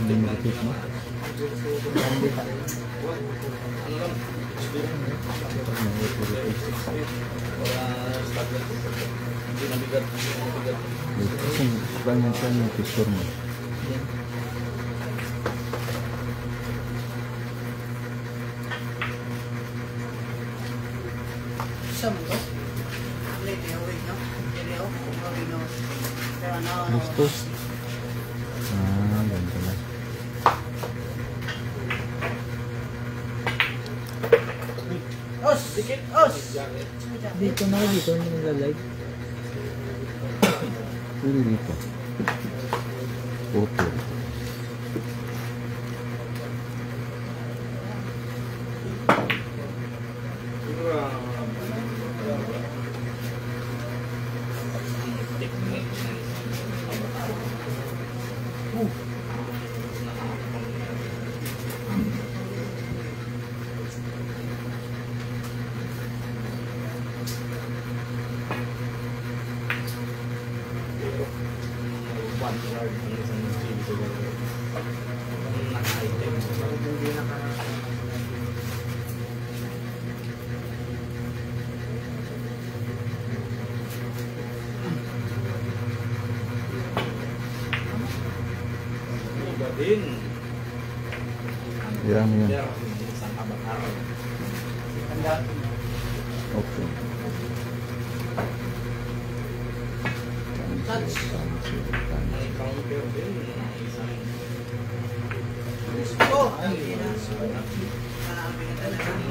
[SPEAKER 3] Hindi mo repeat mo? Saan yung picture mo?
[SPEAKER 2] yan.
[SPEAKER 1] Isa mo to? Wait, no? No? Pero ano?
[SPEAKER 3] Listos. Ganito na.
[SPEAKER 1] Os! Dikit! Os!
[SPEAKER 2] Dito na dito nagla-live.
[SPEAKER 3] Pwede dito. Opo. Yan, yan. Okay.
[SPEAKER 1] Oh! Ay, hindi na. Marami na talaga.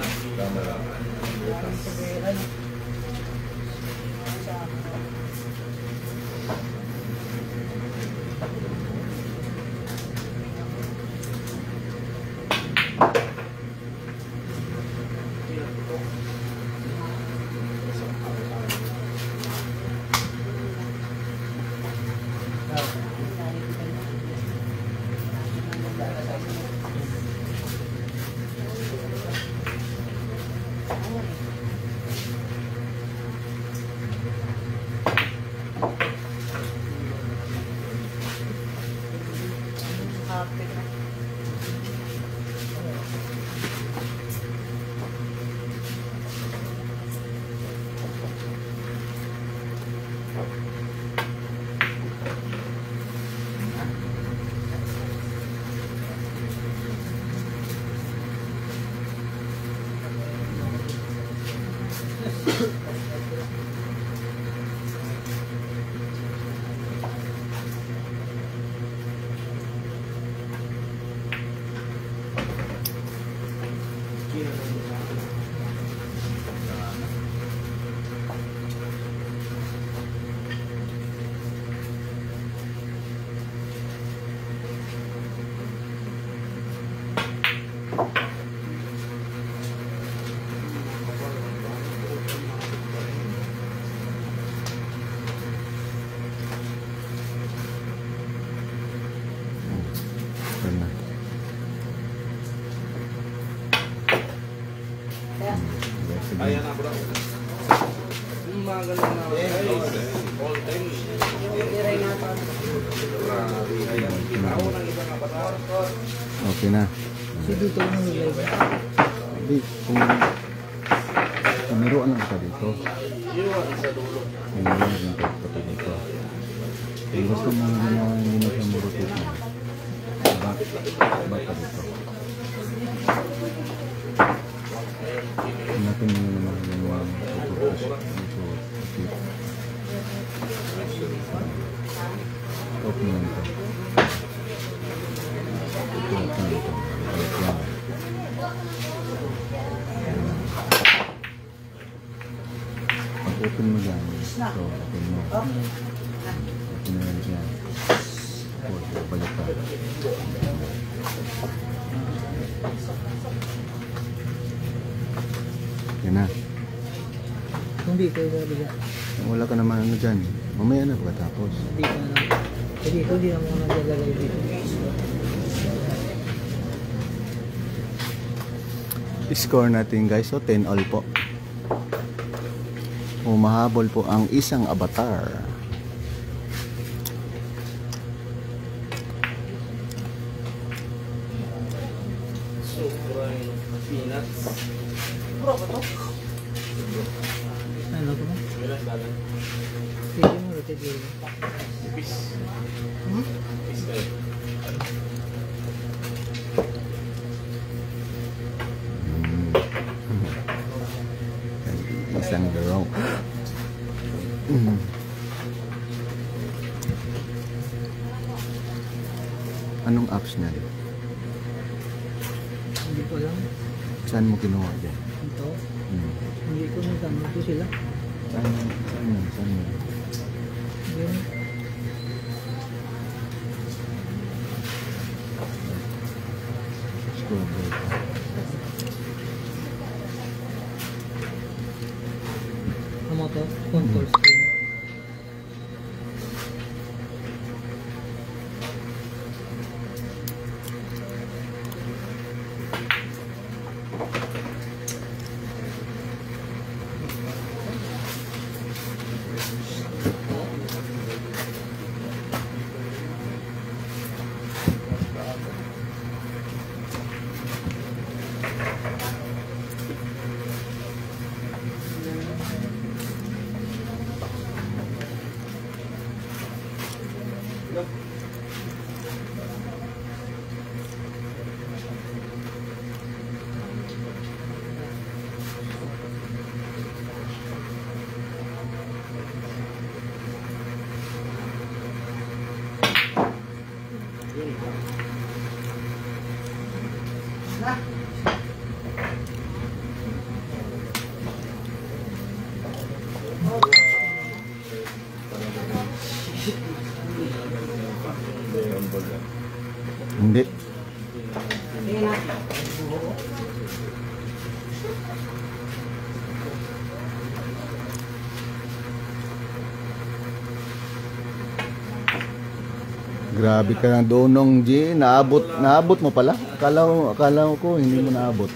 [SPEAKER 3] Yan na.
[SPEAKER 4] Ayan na bro. Yung mga ganun na all time.
[SPEAKER 1] Iray na ito.
[SPEAKER 4] Grabe. Ayan. Ako ng ibang kabataan.
[SPEAKER 3] Okay na.
[SPEAKER 2] Si dito na nag-live.
[SPEAKER 3] Hindi, kung meron na ka dito.
[SPEAKER 4] Yun sa dulo.
[SPEAKER 3] May meron din ka dito. Kung gusto mo ginawa hindi mo siya murutot mo. Ba ka dito. Natin mo naman ginawa mo tututos dito. Stop mo lang ito. Ito lang ito. Balik lang. Pag-open mo dyan. So, open mo. Open mo yan dyan. So, balik ka. Yan na.
[SPEAKER 2] Kung dito na
[SPEAKER 3] Wala ka naman ano dyan. Mamaya na pagkatapos.
[SPEAKER 2] dito na. Dito hindi na muna nagla-live dito.
[SPEAKER 3] Score natin guys. So, 10 all po. Humahabol po ang isang avatar.
[SPEAKER 4] Sobrang peanuts.
[SPEAKER 1] Bro, ba ito?
[SPEAKER 2] Ano ko ba?
[SPEAKER 4] Ilan dalan?
[SPEAKER 2] Sige mo, rotate yun.
[SPEAKER 4] Ipis.
[SPEAKER 1] Hmm?
[SPEAKER 4] Ipis kayo.
[SPEAKER 3] Isang apps niyan?
[SPEAKER 2] Hindi ko alam.
[SPEAKER 3] Saan mo kinuha dyan?
[SPEAKER 2] Ito.
[SPEAKER 3] Hmm.
[SPEAKER 2] Hindi ko nagdamag ko sila.
[SPEAKER 3] Saan yun? Saan yun?
[SPEAKER 2] Yun.
[SPEAKER 3] Scroll down.
[SPEAKER 2] Ano to? Control screen.
[SPEAKER 3] Hindi. Grabe ka ng Donong G. Naabot mo pala. Akala ko hindi mo naabot.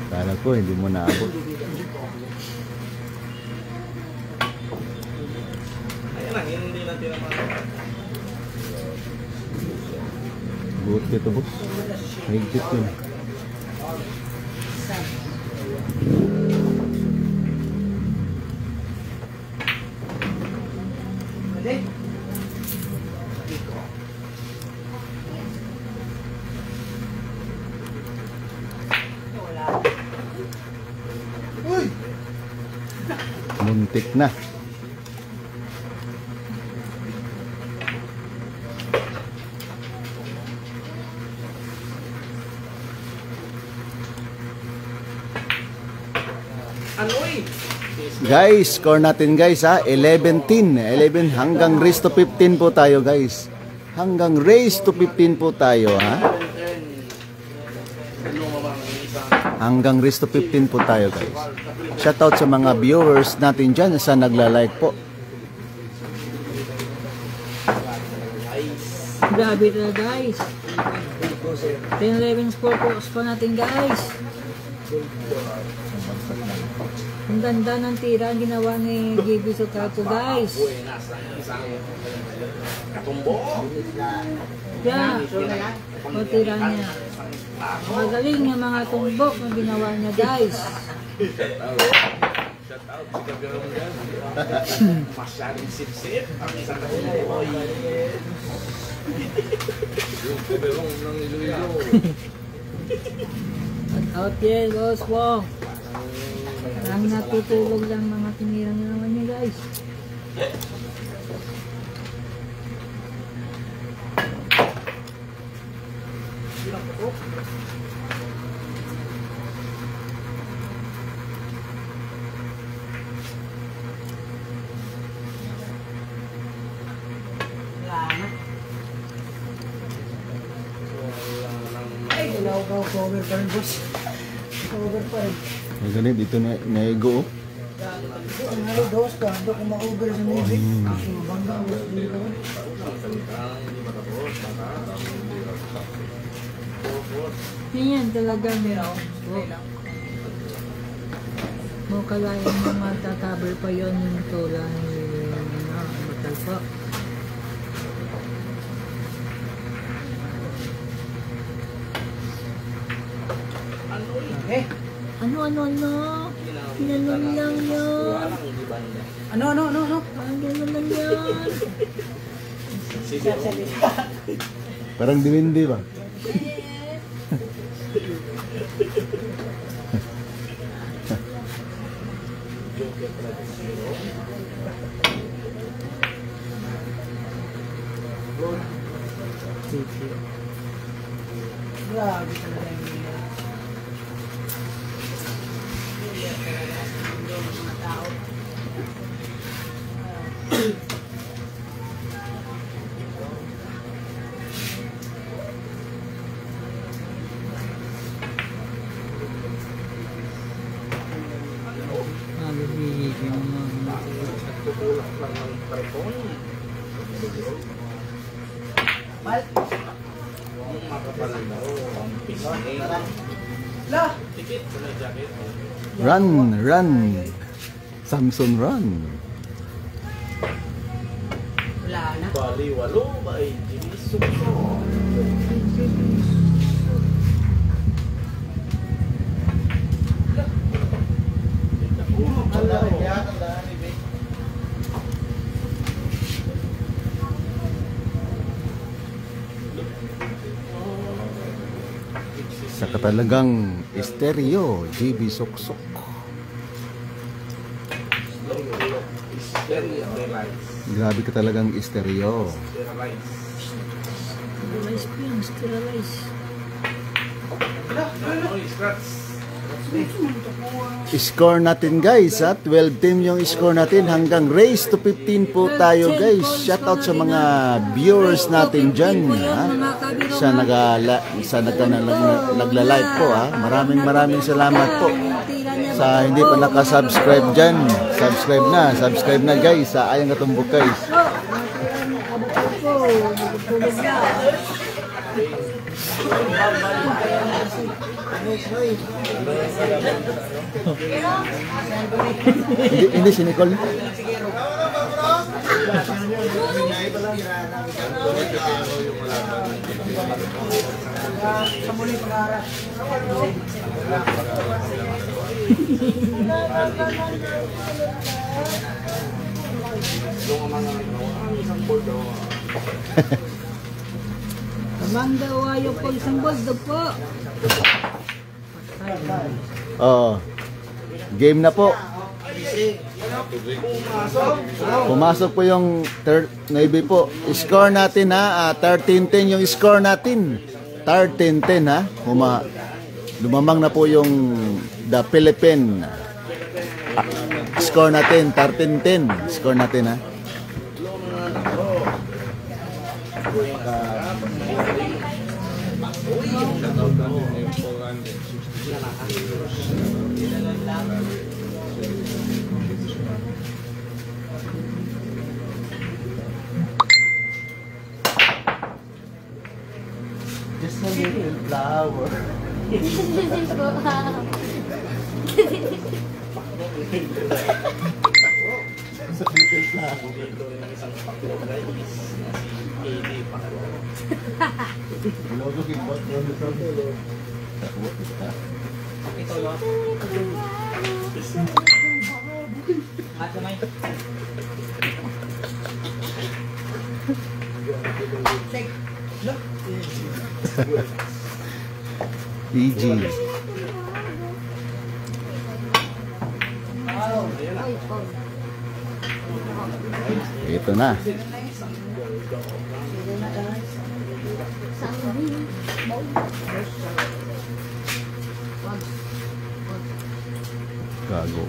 [SPEAKER 3] Akala ko hindi mo naabot.
[SPEAKER 4] Ayan lang, hindi natin naman.
[SPEAKER 3] Buot ito, boss. Higpit yun. Muntik na. Guys, score natin guys ha. 11-10. 11 hanggang race to 15 po tayo guys. Hanggang race to 15 po tayo ha. Hanggang race to 15 po tayo guys. Shoutout sa mga viewers natin dyan sa nagla-like po.
[SPEAKER 2] Grabe na guys. 10-11 score po natin guys. Ang ganda ng tira ang ginawa ni GB Socato guys. Yeah. O tira niya. Magaling yung mga tumbok na ginawa niya guys.
[SPEAKER 4] Masyadong sip-sip ang isang kabuloy. Yung kaberong ng Iloilo.
[SPEAKER 2] Out here goes Wong. Parang natutulog lang mga tinirang niya naman niya guys.
[SPEAKER 1] Ay, gulaw-gaw cover pa rin, boss. Cover pa rin.
[SPEAKER 3] Ay, ganit, dito na naigo.
[SPEAKER 1] Ang hari, dos ka. Ando kung ma-over sa music. Banggang, boss. Dili ka rin.
[SPEAKER 2] Yan talagang mo kalayan mo matataber pa yon yung tulay batal po.
[SPEAKER 1] Eh,
[SPEAKER 2] Ano? Ginanon lang yun.
[SPEAKER 1] ano?
[SPEAKER 2] Parang gano'n lang yun.
[SPEAKER 3] Parang dimindi ba?
[SPEAKER 2] Titi.
[SPEAKER 1] Grabe talaga yung mga tao.
[SPEAKER 2] Nabibigay yung mga
[SPEAKER 3] Run! Samson, run!
[SPEAKER 1] Wala na.
[SPEAKER 4] Bali, walo ba ay ginisok-sok.
[SPEAKER 3] Sa katalagang stereo, GB Soksok. Grabe ka talagang stereo.
[SPEAKER 2] sterilize po yan, sterilize.
[SPEAKER 3] Score natin guys ha, 12 team yung score natin hanggang race to 15 po tayo guys. Shout out sa mga viewers natin dyan ha. Sa nagla-like po ha. Maraming salamat po. Sa hindi pa nakasubscribe dyan, subscribe na guys sa Ayang Katumbok guys. Hindi si Nicole.
[SPEAKER 1] Sa muli pag-aaral.
[SPEAKER 2] Kamanda o ayaw po isang boldo po.
[SPEAKER 3] Oh. Game na po. Pumasok po yung Navy po. Score natin ha. 13-10 yung score natin. 13-10 ha. Lumamang na po yung the Philippine. Score natin 13-10. Score natin ha. Just a little flower. PG. Ito na. Gago.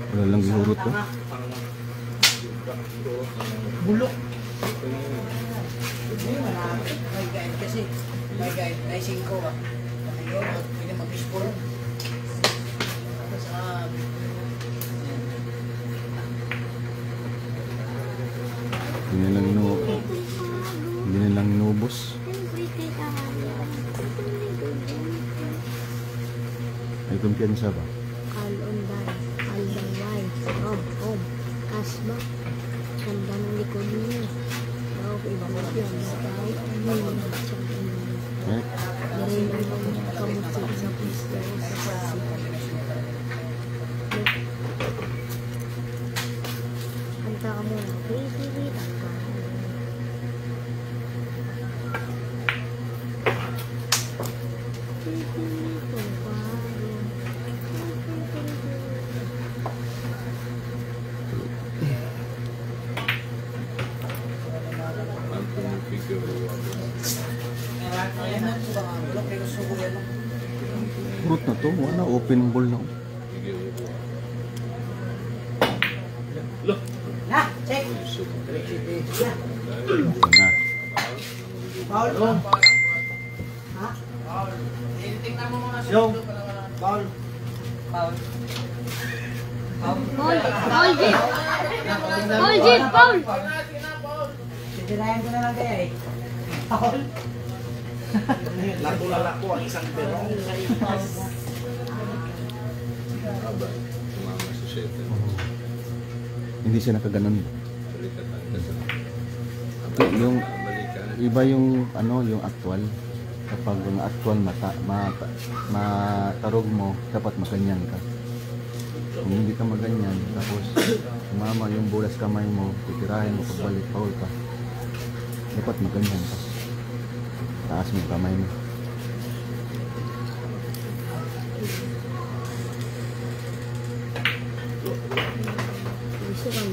[SPEAKER 3] Wala lang gihurot ko.
[SPEAKER 1] Bulok. May guide kasi. May guide. May 5 ba? Pwede mag-explore.
[SPEAKER 3] Hindi na lang inubos. May kumpiyansa ba?
[SPEAKER 5] Kalonday, Aldaway, Om, Kasba, ganda ng likod niya. Daw, ibang yun, daw,
[SPEAKER 3] Eh?
[SPEAKER 5] Dirin ang kamutsig sa pisto sa Pasig. Kanta ka muna, wait,
[SPEAKER 3] to, wala, open ball na.
[SPEAKER 1] Na, check.
[SPEAKER 3] Ito na.
[SPEAKER 1] Paul. Ha? Paul. Tingnan mo muna sa Paul. Paul. Paul.
[SPEAKER 5] Paul, Paul, Jeep. Paul, Jeep, Paul.
[SPEAKER 1] Sitirayan ko na lang kaya eh. Paul.
[SPEAKER 4] Lako ang isang pero.
[SPEAKER 3] Hindi siya nakaganon. Yung iba yung ano, yung actual. Kapag yung actual matarog mo, dapat maganyan ka. Kung hindi ka maganyan, tapos sumama yung bulas kamay mo, titirahin mo, pagbalik, foul ka. Dapat maganyan ka. Taas mo yung kamay mo.
[SPEAKER 5] Gusto kang